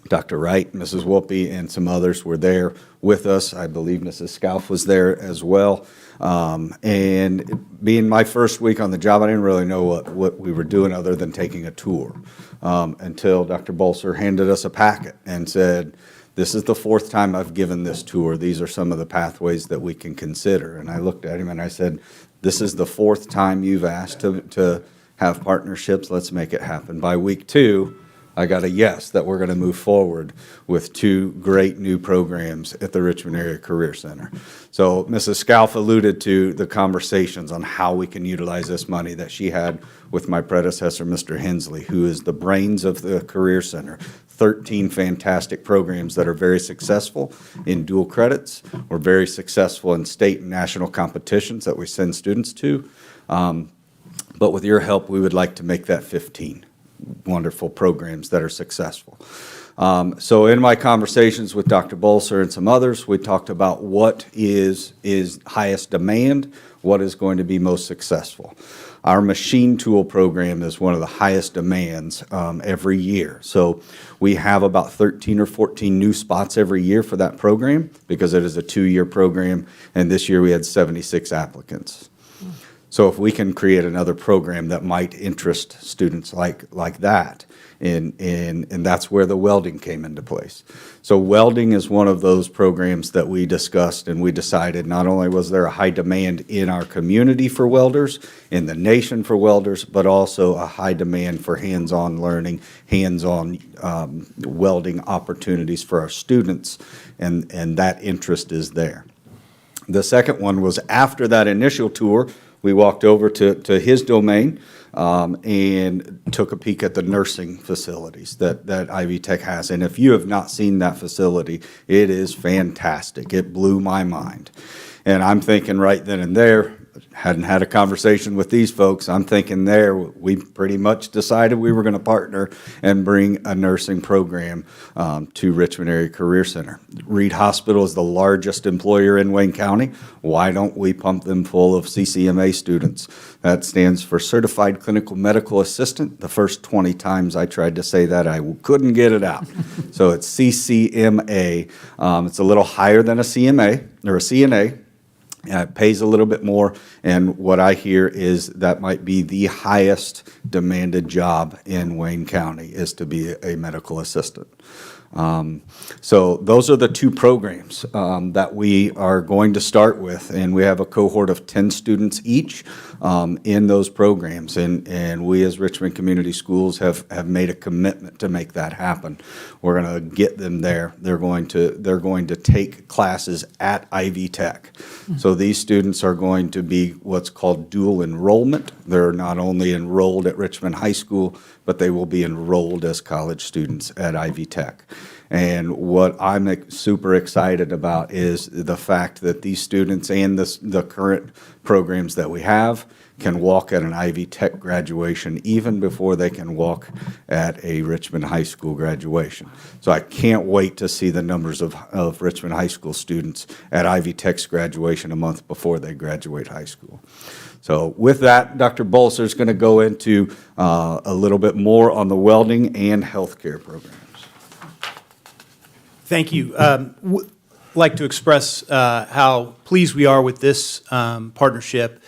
Dr. Wright, Mrs. Whoopi, and some others were there with us. I believe Mrs. Scalf was there as well. And being my first week on the job, I didn't really know what we were doing other than taking a tour until Dr. Bolser handed us a packet and said, this is the 4th time I've given this tour. These are some of the pathways that we can consider. And I looked at him and I said, this is the 4th time you've asked to have partnerships. Let's make it happen. By week 2, I got a yes that we're going to move forward with 2 great new programs at the Richmond Area Career Center. So Mrs. Scalf alluded to the conversations on how we can utilize this money that she had with my predecessor, Mr. Hensley, who is the brains of the Career Center. 13 fantastic programs that are very successful in dual credits. We're very successful in state and national competitions that we send students to. But with your help, we would like to make that 15 wonderful programs that are successful. So in my conversations with Dr. Bolser and some others, we talked about what is highest demand, what is going to be most successful. Our machine tool program is one of the highest demands every year. So we have about 13 or 14 new spots every year for that program because it is a 2-year program, and this year we had 76 applicants. So if we can create another program that might interest students like that, and that's where the welding came into place. So welding is one of those programs that we discussed, and we decided not only was there a high demand in our community for welders, in the nation for welders, but also a high demand for hands-on learning, hands-on welding opportunities for our students, and that interest is there. The second one was after that initial tour, we walked over to his domain and took a peek at the nursing facilities that Ivy Tech has. And if you have not seen that facility, it is fantastic. It blew my mind. And I'm thinking right then and there, hadn't had a conversation with these folks, I'm thinking there, we pretty much decided we were going to partner and bring a nursing program to Richmond Area Career Center. Reed Hospital is the largest employer in Wayne County. Why don't we pump them full of CCMA students? That stands for Certified Clinical Medical Assistant. The first 20 times I tried to say that, I couldn't get it out. So it's CCMA. It's a little higher than a CMA or a CNA. It pays a little bit more, and what I hear is that might be the highest demanded job in Wayne County is to be a medical assistant. So those are the 2 programs that we are going to start with, and we have a cohort of 10 students each in those programs, and we as Richmond Community Schools have made a commitment to make that happen. We're going to get them there. They're going to take classes at Ivy Tech. So these students are going to be what's called dual enrollment. They're not only enrolled at Richmond High School, but they will be enrolled as college students at Ivy Tech. And what I'm super excited about is the fact that these students and the current programs that we have can walk at an Ivy Tech graduation even before they can walk at a Richmond High School graduation. So I can't wait to see the numbers of Richmond High School students at Ivy Tech's graduation a month before they graduate high school. So with that, Dr. Bolser is going to go into a little bit more on the welding and healthcare programs. Thank you. Like to express how pleased we are with this partnership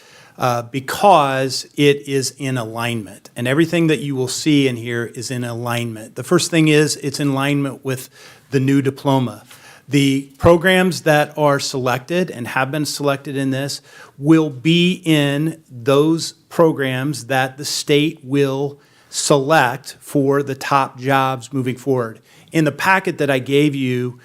because it is in alignment. And everything that you will see in here is in alignment. The first thing is it's in alignment with the new diploma. The programs that are selected and have been selected in this will be in those programs that the state will select for the top jobs moving forward. In the packet that I gave you,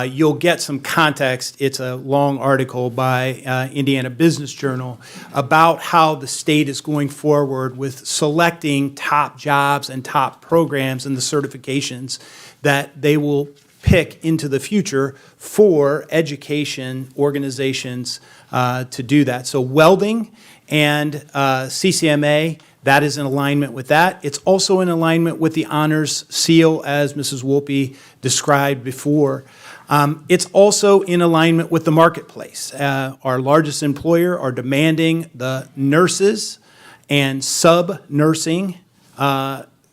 you'll get some context. It's a long article by Indiana Business Journal about how the state is going forward with selecting top jobs and top programs and the certifications that they will pick into the future for education organizations to do that. So welding and CCMA, that is in alignment with that. It's also in alignment with the honors seal, as Mrs. Wolpe described before. It's also in alignment with the marketplace. Our largest employer are demanding the nurses and sub-nursing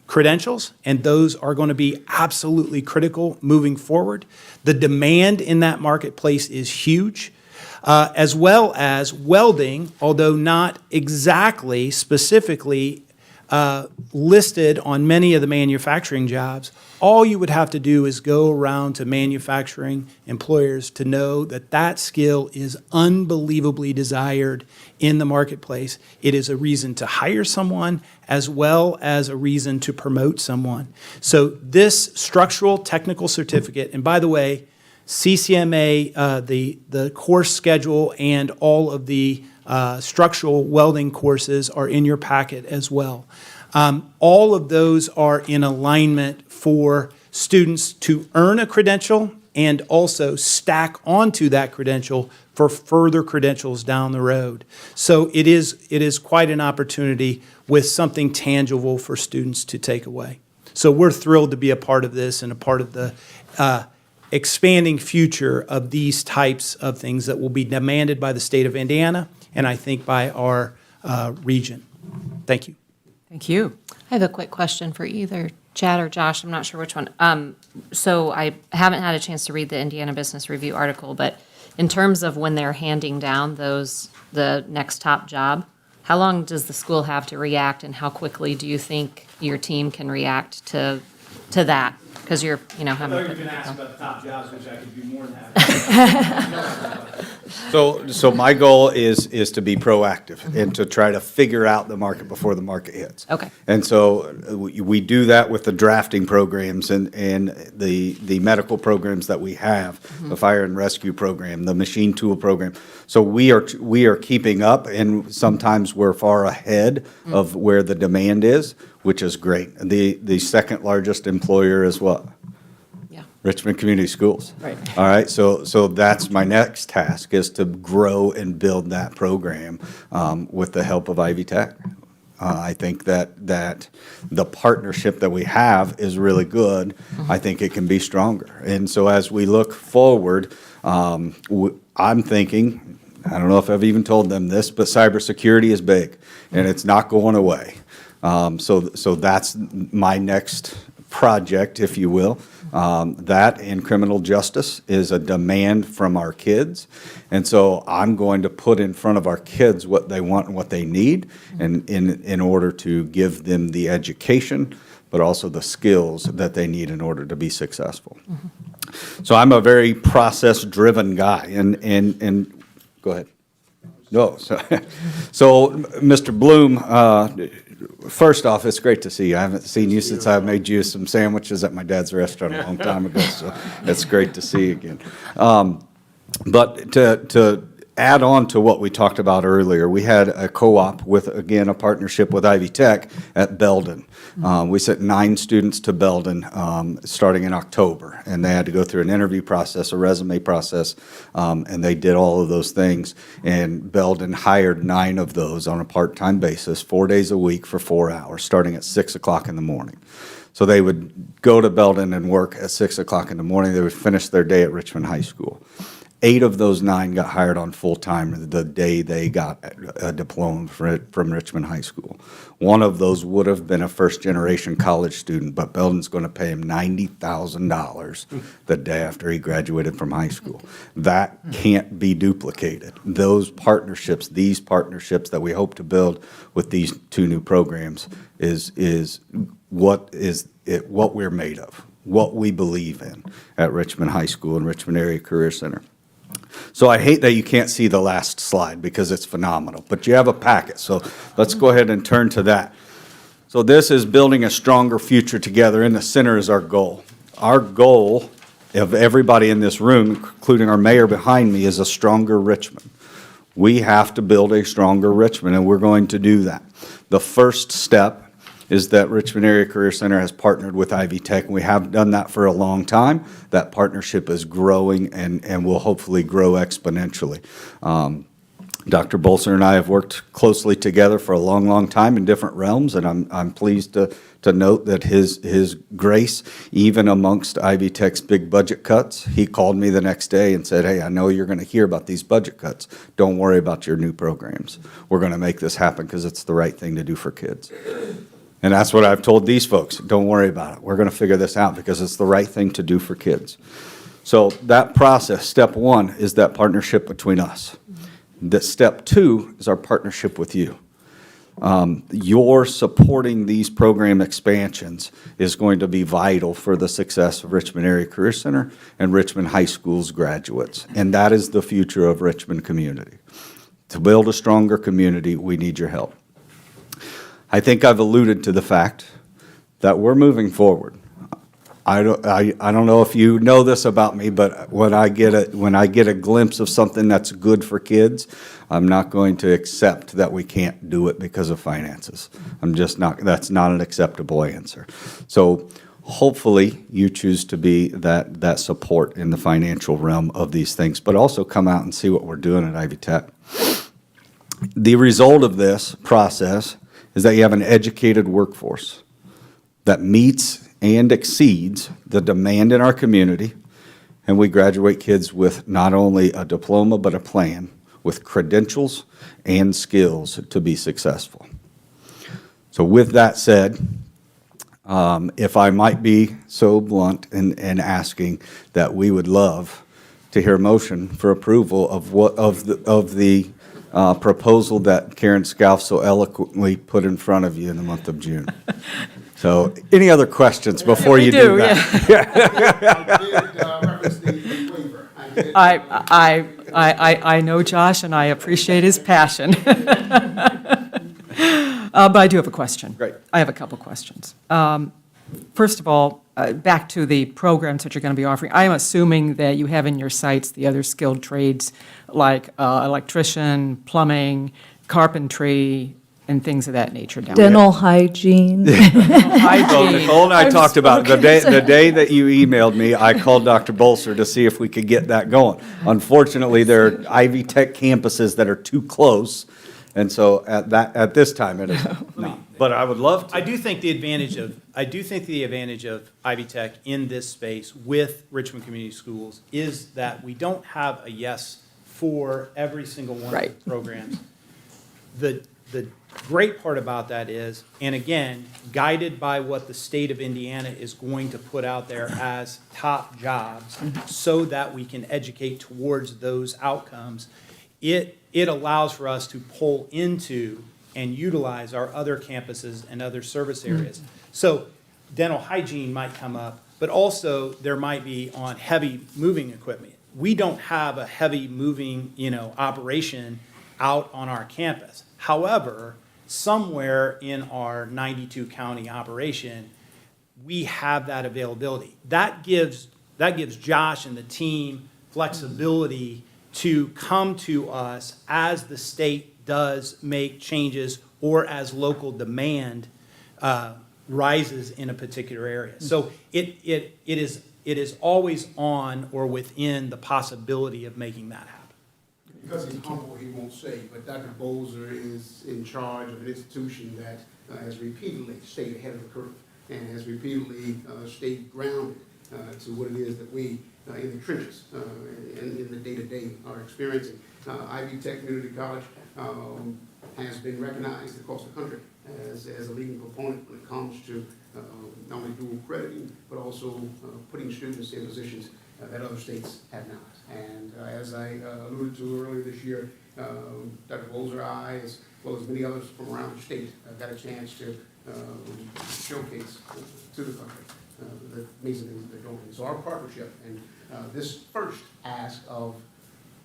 credentials, and those are going to be absolutely critical moving forward. The demand in that marketplace is huge, as well as welding, although not exactly specifically listed on many of the manufacturing jobs. All you would have to do is go around to manufacturing employers to know that that skill is unbelievably desired in the marketplace. It is a reason to hire someone as well as a reason to promote someone. So this structural technical certificate, and by the way, CCMA, the course schedule and all of the structural welding courses are in your packet as well. All of those are in alignment for students to earn a credential and also stack onto that credential for further credentials down the road. So it is quite an opportunity with something tangible for students to take away. So we're thrilled to be a part of this and a part of the expanding future of these types of things that will be demanded by the state of Indiana and I think by our region. Thank you. Thank you. I have a quick question for either Chad or Josh. I'm not sure which one. So I haven't had a chance to read the Indiana Business Review article, but in terms of when they're handing down the next top job, how long does the school have to react, and how quickly do you think your team can react to that? Because you're, having. going to ask about the top jobs, which I could do more than that. So my goal is to be proactive and to try to figure out the market before the market hits. Okay. And so we do that with the drafting programs and the medical programs that we have, the fire and rescue program, the machine tool program. So we are keeping up, and sometimes we're far ahead of where the demand is, which is great. The second largest employer is what? Richmond Community Schools. Right. All right, so that's my next task, is to grow and build that program with the help of Ivy Tech. I think that the partnership that we have is really good. I think it can be stronger. And so as we look forward, I'm thinking, I don't know if I've even told them this, but cybersecurity is big, and it's not going away. So that's my next project, if you will. That and criminal justice is a demand from our kids. And so I'm going to put in front of our kids what they want and what they need, and in order to give them the education, but also the skills that they need in order to be successful. So I'm a very process-driven guy, and go ahead. No, so Mr. Bloom, first off, it's great to see you. I haven't seen you since I made you some sandwiches at my dad's restaurant a long time ago, so it's great to see you again. But to add on to what we talked about earlier, we had a co-op with, again, a partnership with Ivy Tech at Belden. We sent 9 students to Belden starting in October, and they had to go through an interview process, a resume process, and they did all of those things. And Belden hired 9 of those on a part-time basis, 4 days a week for 4 hours, starting at 6 o'clock in the morning. So they would go to Belden and work at 6 o'clock in the morning. They would finish their day at Richmond High School. 8 of those 9 got hired on full-time the day they got a diploma from Richmond High School. One of those would have been a first-generation college student, but Belden's going to pay him $90,000 the day after he graduated from high school. That can't be duplicated. Those partnerships, these partnerships that we hope to build with these 2 new programs is what we're made of, what we believe in at Richmond High School and Richmond Area Career Center. So I hate that you can't see the last slide because it's phenomenal, but you have a packet, so let's go ahead and turn to that. So this is building a stronger future together. In the center is our goal. Our goal of everybody in this room, including our mayor behind me, is a stronger Richmond. We have to build a stronger Richmond, and we're going to do that. The first step is that Richmond Area Career Center has partnered with Ivy Tech, and we have done that for a long time. That partnership is growing and will hopefully grow exponentially. Dr. Bolser and I have worked closely together for a long, long time in different realms, and I'm pleased to note that his grace, even amongst Ivy Tech's big budget cuts, he called me the next day and said, hey, I know you're going to hear about these budget cuts. Don't worry about your new programs. We're going to make this happen because it's the right thing to do for kids. And that's what I've told these folks. Don't worry about it. We're going to figure this out because it's the right thing to do for kids. So that process, step one, is that partnership between us. That step two is our partnership with you. Your supporting these program expansions is going to be vital for the success of Richmond Area Career Center and Richmond High School's graduates. And that is the future of Richmond community. To build a stronger community, we need your help. I think I've alluded to the fact that we're moving forward. I don't know if you know this about me, but when I get a glimpse of something that's good for kids, I'm not going to accept that we can't do it because of finances. I'm just not. That's not an acceptable answer. So hopefully you choose to be that support in the financial realm of these things, but also come out and see what we're doing at Ivy Tech. The result of this process is that you have an educated workforce that meets and exceeds the demand in our community, and we graduate kids with not only a diploma but a plan with credentials and skills to be successful. So with that said, if I might be so blunt in asking that we would love to hear a motion for approval of the proposal that Karen Scalf so eloquently put in front of you in the month of June. So, any other questions before you do that? I know Josh, and I appreciate his passion. But I do have a question. Great. I have a couple questions. First of all, back to the programs that you're going to be offering. I am assuming that you have in your sights the other skilled trades like electrician, plumbing, carpentry, and things of that nature down there. Dental hygiene. Well, Nicole and I talked about the day that you emailed me, I called Dr. Bolser to see if we could get that going. Unfortunately, there are Ivy Tech campuses that are too close, and so at this time it is not. But I would love to. I do think the advantage of Ivy Tech in this space with Richmond Community Schools is that we don't have a yes for every single one of the programs. The great part about that is, and again, guided by what the state of Indiana is going to put out there as top jobs so that we can educate towards those outcomes, it allows for us to pull into and utilize our other campuses and other service areas. So dental hygiene might come up, but also there might be on heavy moving equipment. We don't have a heavy moving, operation out on our campus. However, somewhere in our 92 county operation, we have that availability. That gives Josh and the team flexibility to come to us as the state does make changes or as local demand rises in a particular area. So it is always on or within the possibility of making that happen. Because he's humble, he won't say, but Dr. Bolser is in charge of an institution that has repeatedly stayed ahead of the curve and has repeatedly stayed grounded to what it is that we in the trenches and in the day-to-day are experiencing. Ivy Tech Community College has been recognized across the country as a leading proponent when it comes to not only dual crediting, but also putting students in positions that other states have not. And as I alluded to earlier this year, Dr. Bolser, I, as well as many others from around the state, got a chance to showcase to the country the amazing things they're doing. So our partnership and this first ask of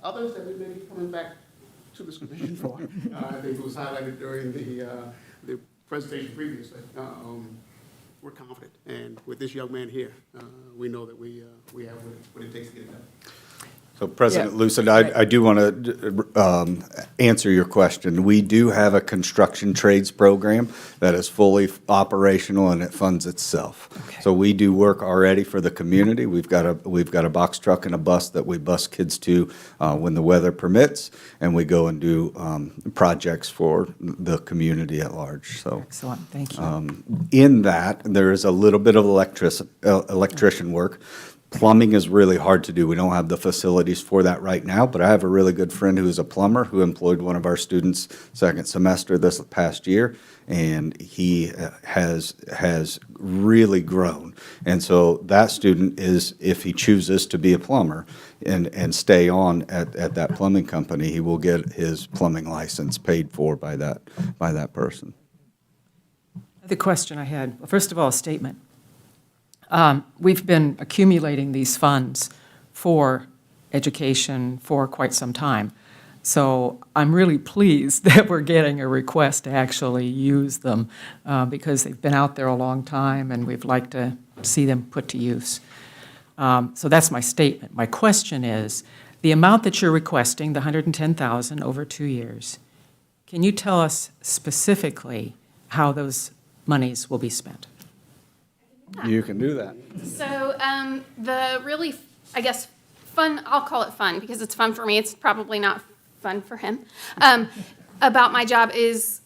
others that we may be coming back to this commission for, I think it was highlighted during the presentation previously. We're confident, and with this young man here, we know that we have what it takes to get it done. So President Yeah. Lucid, I do want to answer your question. We do have a construction trades program that is fully operational and it funds itself. Okay. So we do work already for the community. We've got a box truck and a bus that we bus kids to when the weather permits, and we go and do projects for the community at large. So Excellent, thank you. in that, there is a little bit of electrician work. Plumbing is really hard to do. We don't have the facilities for that right now, but I have a really good friend who's a plumber who employed one of our students second semester this past year, and he has really grown. And so that student is, if he chooses to be a plumber and stay on at that plumbing company, he will get his plumbing license paid for by that person. The question I had, well, first of all, a statement. We've been accumulating these funds for education for quite some time. So I'm really pleased that we're getting a request to actually use them because they've been out there a long time and we'd like to see them put to use. So that's my statement. My question is, the amount that you're requesting, the $110,000 over 2 years, can you tell us specifically how those monies will be spent? You can do that. So the really, I guess, fun, I'll call it fun because it's fun for me. It's probably not fun for him. About my job is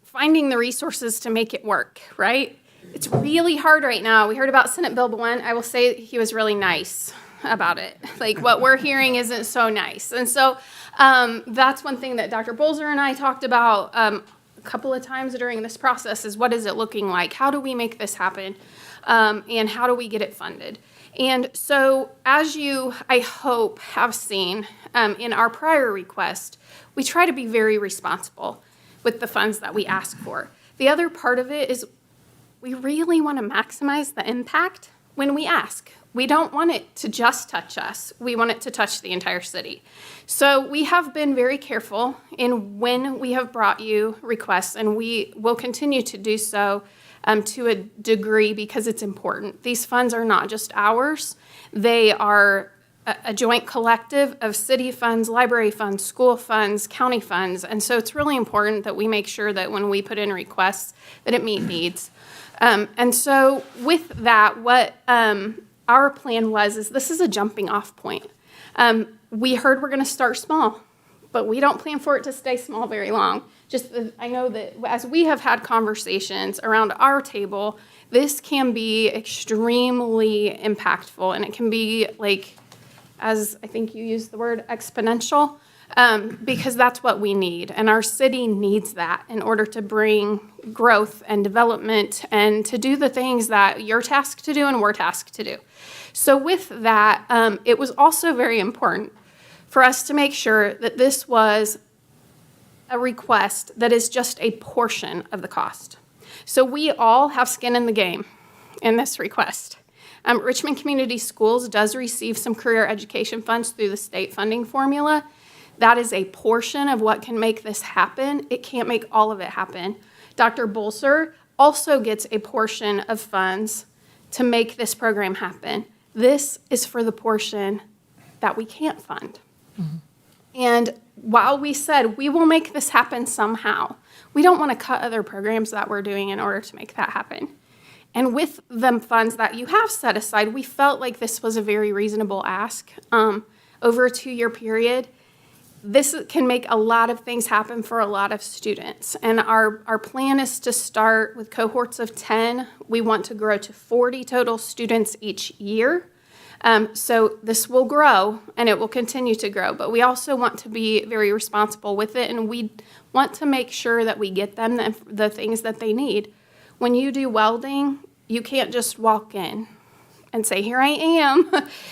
finding the resources to make it work, right? It's really hard right now. We heard about Senate Bill 1. I will say he was really nice about it. Like what we're hearing isn't so nice. And so that's one thing that Dr. Bolzer and I talked about a couple of times during this process is what is it looking like? How do we make this happen? And how do we get it funded? And so as you, I hope, have seen in our prior request, we try to be very responsible with the funds that we ask for. The other part of it is we really want to maximize the impact when we ask. We don't want it to just touch us. We want it to touch the entire city. So we have been very careful in when we have brought you requests, and we will continue to do so to a degree because it's important. These funds are not just ours. They are a joint collective of city funds, library funds, school funds, county funds. And so it's really important that we make sure that when we put in requests that it meet needs. And so with that, what our plan was is this is a jumping off point. We heard we're going to start small, but we don't plan for it to stay small very long. I know that as we have had conversations around our table, this can be extremely impactful, and it can be like, as I think you used the word, exponential, because that's what we need. And our city needs that in order to bring growth and development and to do the things that you're tasked to do and we're tasked to do. So with that, it was also very important for us to make sure that this was a request that is just a portion of the cost. So we all have skin in the game in this request. Richmond Community Schools does receive some career education funds through the state funding formula. That is a portion of what can make this happen. It can't make all of it happen. Dr. Bolzer also gets a portion of funds to make this program happen. This is for the portion that we can't fund. Mm-hmm. And while we said we will make this happen somehow, we don't want to cut other programs that we're doing in order to make that happen. And with the funds that you have set aside, we felt like this was a very reasonable ask. Over a 2-year period, this can make a lot of things happen for a lot of students. And our plan is to start with cohorts of 10. We want to grow to 40 total students each year. So this will grow, and it will continue to grow. But we also want to be very responsible with it, and we want to make sure that we get them the things that they need. When you do welding, you can't just walk in and say, here I am.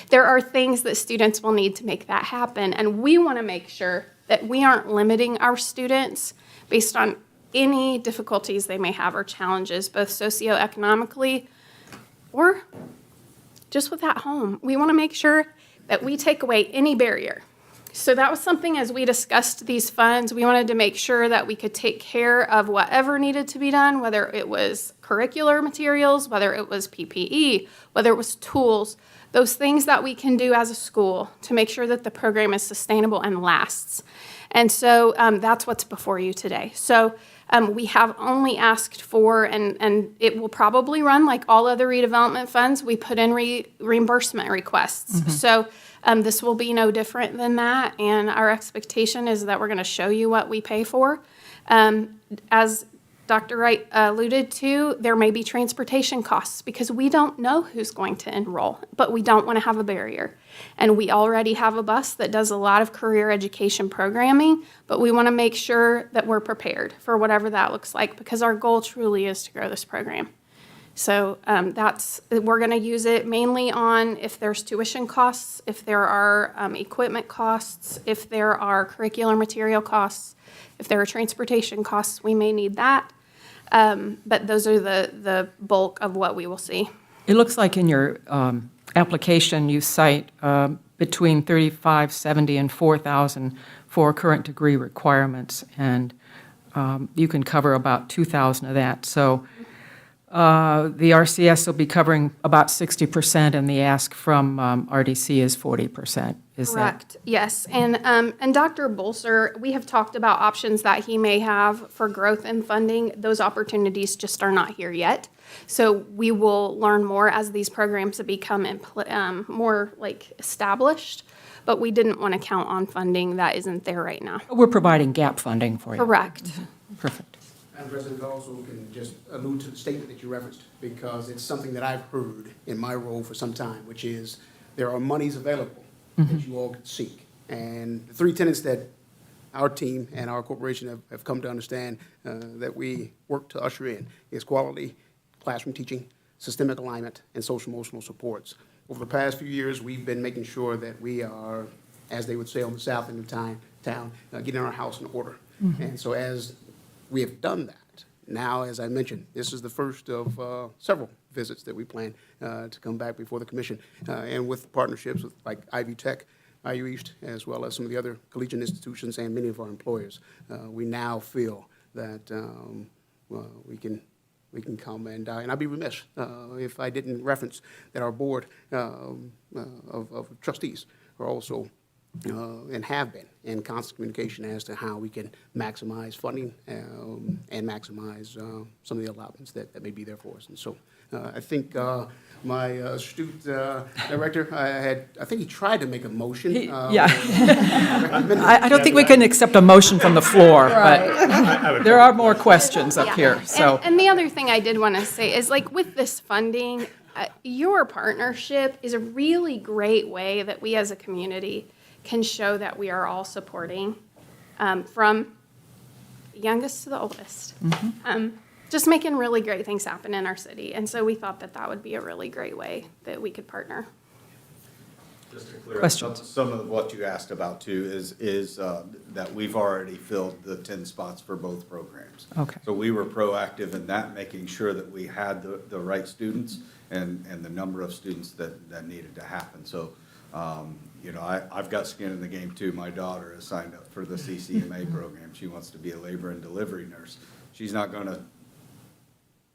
There are things that students will need to make that happen, and we want to make sure that we aren't limiting our students based on any difficulties they may have or challenges, both socioeconomically or just with at home. We want to make sure that we take away any barrier. So that was something as we discussed these funds, we wanted to make sure that we could take care of whatever needed to be done, whether it was curricular materials, whether it was PPE, whether it was tools, those things that we can do as a school to make sure that the program is sustainable and lasts. And so that's what's before you today. So we have only asked for, and it will probably run like all other redevelopment funds, we put in reimbursement requests. So this will be no different than that, and our expectation is that we're going to show you what we pay for. As Dr. Wright alluded to, there may be transportation costs because we don't know who's going to enroll, but we don't want to have a barrier. And we already have a bus that does a lot of career education programming, but we want to make sure that we're prepared for whatever that looks like because our goal truly is to grow this program. So we're going to use it mainly on if there's tuition costs, if there are equipment costs, if there are curricular material costs, if there are transportation costs, we may need that. But those are the bulk of what we will see. It looks like in your application, you cite between $3,570 and $4,000 for current degree requirements, and you can cover about $2,000 of that. So the RCS will be covering about 60%, and the ask from RDC is 40%. Is that? Correct, yes. And Dr. Bolser, we have talked about options that he may have for growth and funding. Those opportunities just are not here yet. So we will learn more as these programs become more like established, but we didn't want to count on funding that isn't there right now. We're providing gap funding for you. Correct. Perfect. Madam President, also can just allude to the statement that you referenced, because it's something that I've heard in my role for some time, which is there are monies available that you all can seek. And the three tenets that our team and our corporation have come to understand that we work to usher in is quality classroom teaching, systemic alignment, and social-emotional supports. Over the past few years, we've been making sure that we are, as they would say on the south end of town, getting our house in order. And so as we have done that, now, as I mentioned, this is the first of several visits that we plan to come back before the commission, and with partnerships with like Ivy Tech, IU East, as well as some of the other collegiate institutions and many of our employers. We now feel that we can come and I'd be remiss if I didn't reference that our board of trustees are also and have been in constant communication as to how we can maximize funding and maximize some of the allotments that may be there for us. And so I think my astute director, I think he tried to make a motion. Yeah. I don't think we can accept a motion from the floor, but there are more questions up here, so. And the other thing I did want to say is, like, with this funding, your partnership is a really great way that we as a community can show that we are all supporting, from the youngest to the oldest. Just making really great things happen in our city. And so we thought that that would be a really great way that we could partner. Just to clear up Questions? some of what you asked about too is that we've already filled the 10 spots for both programs. Okay. So we were proactive in that, making sure that we had the right students and the number of students that needed to happen. So, you know, I've got skin in the game too. My daughter is signed up for the CCMA program. She wants to be a labor and delivery nurse. She's not going to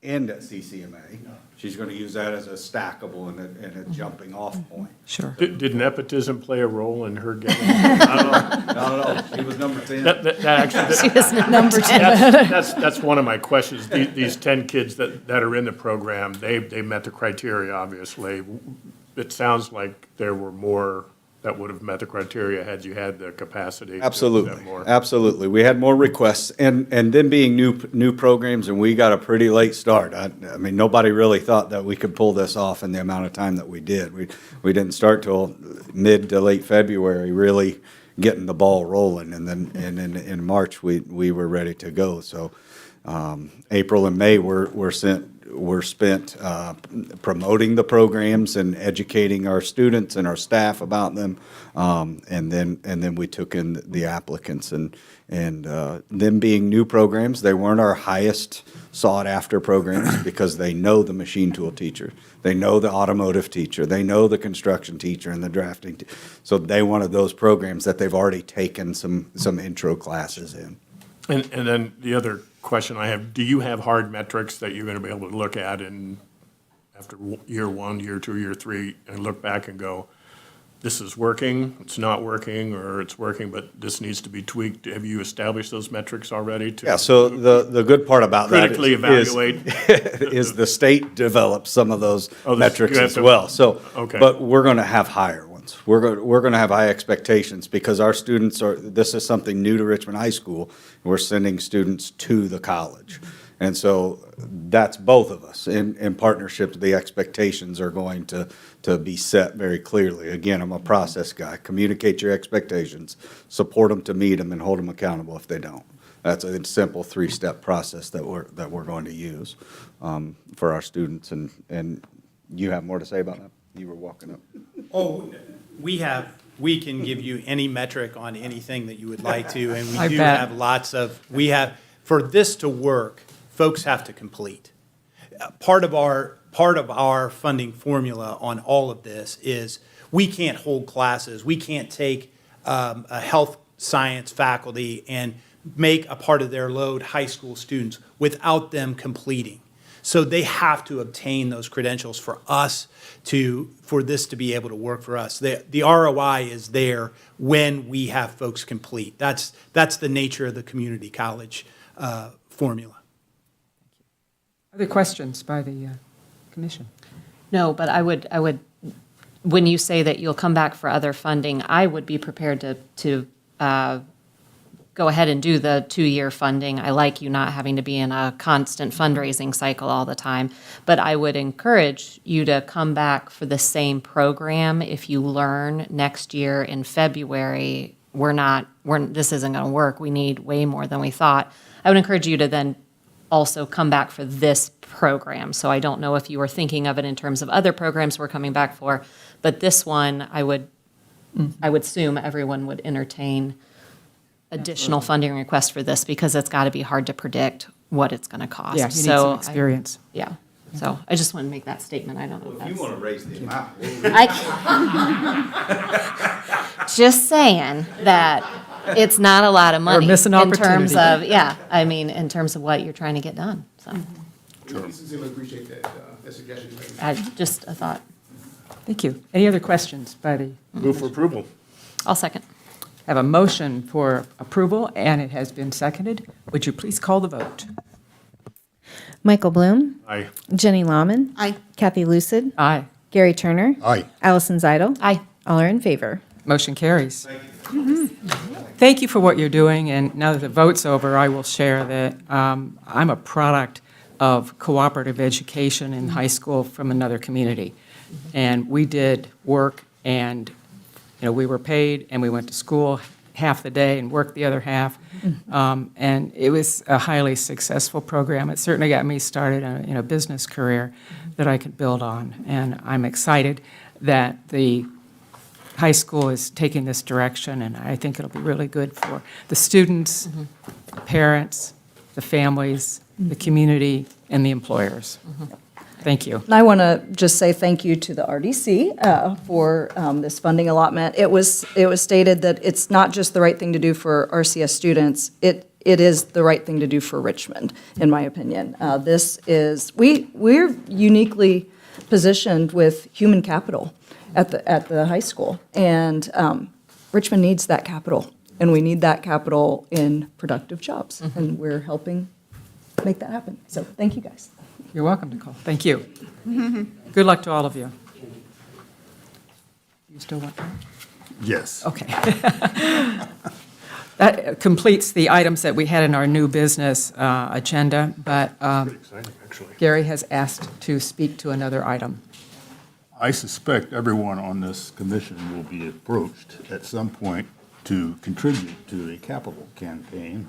end at CCMA. She's going to use that as a stackable and a jumping off point. Sure. Did nepotism play a role in her getting? Not at all. She was number 10. That actually, She was number 10. that's one of my questions. These 10 kids that are in the program, they met the criteria, obviously. It sounds like there were more that would have met the criteria had you had the capacity. to have Absolutely, more. absolutely. We had more requests, and them being new programs, and we got a pretty late start. I mean, nobody really thought that we could pull this off in the amount of time that we did. We didn't start till mid to late February, really getting the ball rolling, and then in March we were ready to go. So April and May were spent promoting the programs and educating our students and our staff about them, and then we took in the applicants, and them being new programs, they weren't our highest sought after programs because they know the machine tool teacher, they know the automotive teacher, they know the construction teacher and the drafting, so they wanted those programs that they've already taken some intro classes in. And then the other question I have, do you have hard metrics that you're going to be able to look at and after year one, year two, year three, and look back and go, this is working, it's not working, or it's working, but this needs to be tweaked? Have you established those metrics already to? Yeah, so the good part about that Critically is evaluate? is the state develops some of those Oh, metrics you have as to- well. So, Okay. but we're going to have higher ones. We're going to have high expectations because our students this is something new to Richmond High School. We're sending students to the college. And so that's both of us. In partnership, the expectations are going to be set very clearly. Again, I'm a process guy. Communicate your expectations, support them to meet them, and hold them accountable if they don't. That's a simple three-step process that we're going to use for our students. And you have more to say about that? You were walking up. Oh, we can give you any metric on anything that you would like to, and I we do bet. have for this to work, folks have to complete. Part of our funding formula on all of this is we can't hold classes. We can't take a health science faculty and make a part of their load high school students without them completing. So they have to obtain those credentials for us for this to be able to work for us. The ROI is there when we have folks complete. That's the nature of the community college formula. Other questions by the commission? No, but I would, when you say that you'll come back for other funding, I would be prepared to go ahead and do the 2-year funding. I like you not having to be in a constant fundraising cycle all the time. But I would encourage you to come back for the same program if you learn next year in February, this isn't going to work. We need way more than we thought. I would encourage you to then also come back for this program. So I don't know if you were thinking of it in terms of other programs we're coming back for, but this one, I would assume everyone would entertain additional funding requests for this because it's got to be hard to predict what it's going to cost. Yeah, you need some experience. Yeah. So I just want to make that statement. I don't know if If you want that's. to raise the amount, Just saying that it's not a lot of money. missing in terms opportunity. of, in terms of what you're trying to get done. So We sincerely appreciate that suggestion. just a thought. Thank you. Any other questions by the, Move for approval. I'll second. have a motion for approval, and it has been seconded. Would you please call the vote? Michael Bloom, Aye. Jenny Lauman. Aye. Kathy Lucid. Aye. Gary Turner. Aye. Allison Zeidel. Aye. All are in favor. Motion carries. Thank you for what you're doing, and now that the vote's over, I will share that I'm a product of cooperative education in high school from another community. And we did work, and, we were paid, and we went to school half the day and worked the other half. And it was a highly successful program. It certainly got me started in a business career that I could build on. And I'm excited that the high school is taking this direction, and I think it'll be really good for the students, the parents, the families, the community, and the employers. Thank you. And I want to just say thank you to the RDC for this funding allotment. It was stated that it's not just the right thing to do for RCS students, it is the right thing to do for Richmond, in my opinion. We're uniquely positioned with human capital at the high school, and Richmond needs that capital, and we need that capital in productive jobs, and we're helping make that happen. So thank you, guys. You're welcome, Nicole. Thank you. Good luck to all of you. You still want to? Yes. Okay. That completes the items that we had in our new business agenda, but Pretty exciting, actually. Gary has asked to speak to another item. I suspect everyone on this commission will be approached at some point to contribute to a capital campaign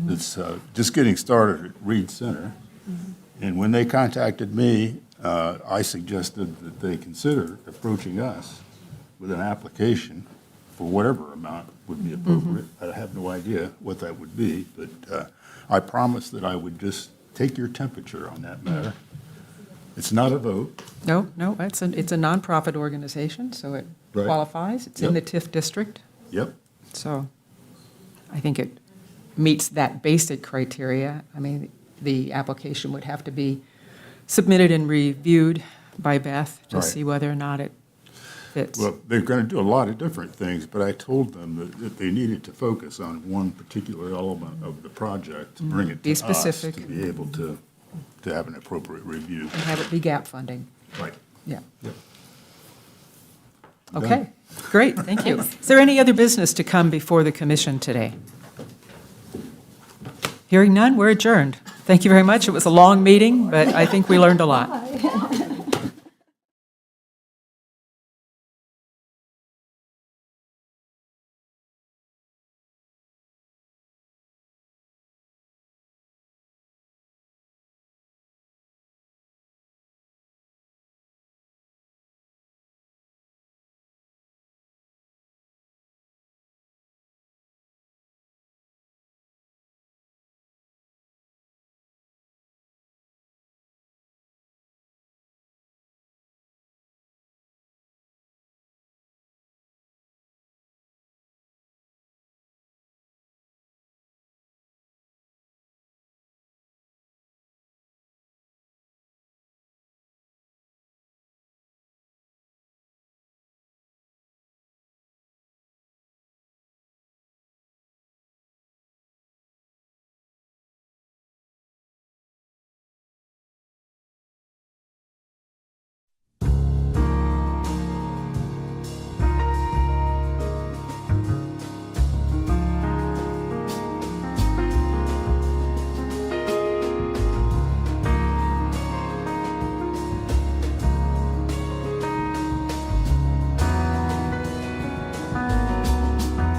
that's just getting started at Reed Center. And when they contacted me, I suggested that they consider approaching us with an application for whatever amount would be appropriate. I have no idea what that would be, but I promised that I would just take your temperature on that matter. It's not a vote. No, it's a nonprofit organization, so it Right. qualifies. It's in the Yep. TIF district, Yep. so I think it meets that basic criteria. I mean, the application would have to be submitted and reviewed by Beth to Right. see whether or not it fits. Well, they're going to do a lot of different things, but I told them that they needed to focus on one particular element of the project, to bring it Be to us, specific. to be able to have an appropriate review. And have it be gap funding. Right. Yeah. Yep. Okay, great, thank you. Is there any other business to come before the commission today? Hearing none, we're adjourned. Thank you very much. It was a long meeting, but I think we learned a lot.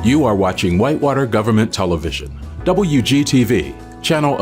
You are watching Whitewater Government Television, WGTV, Channel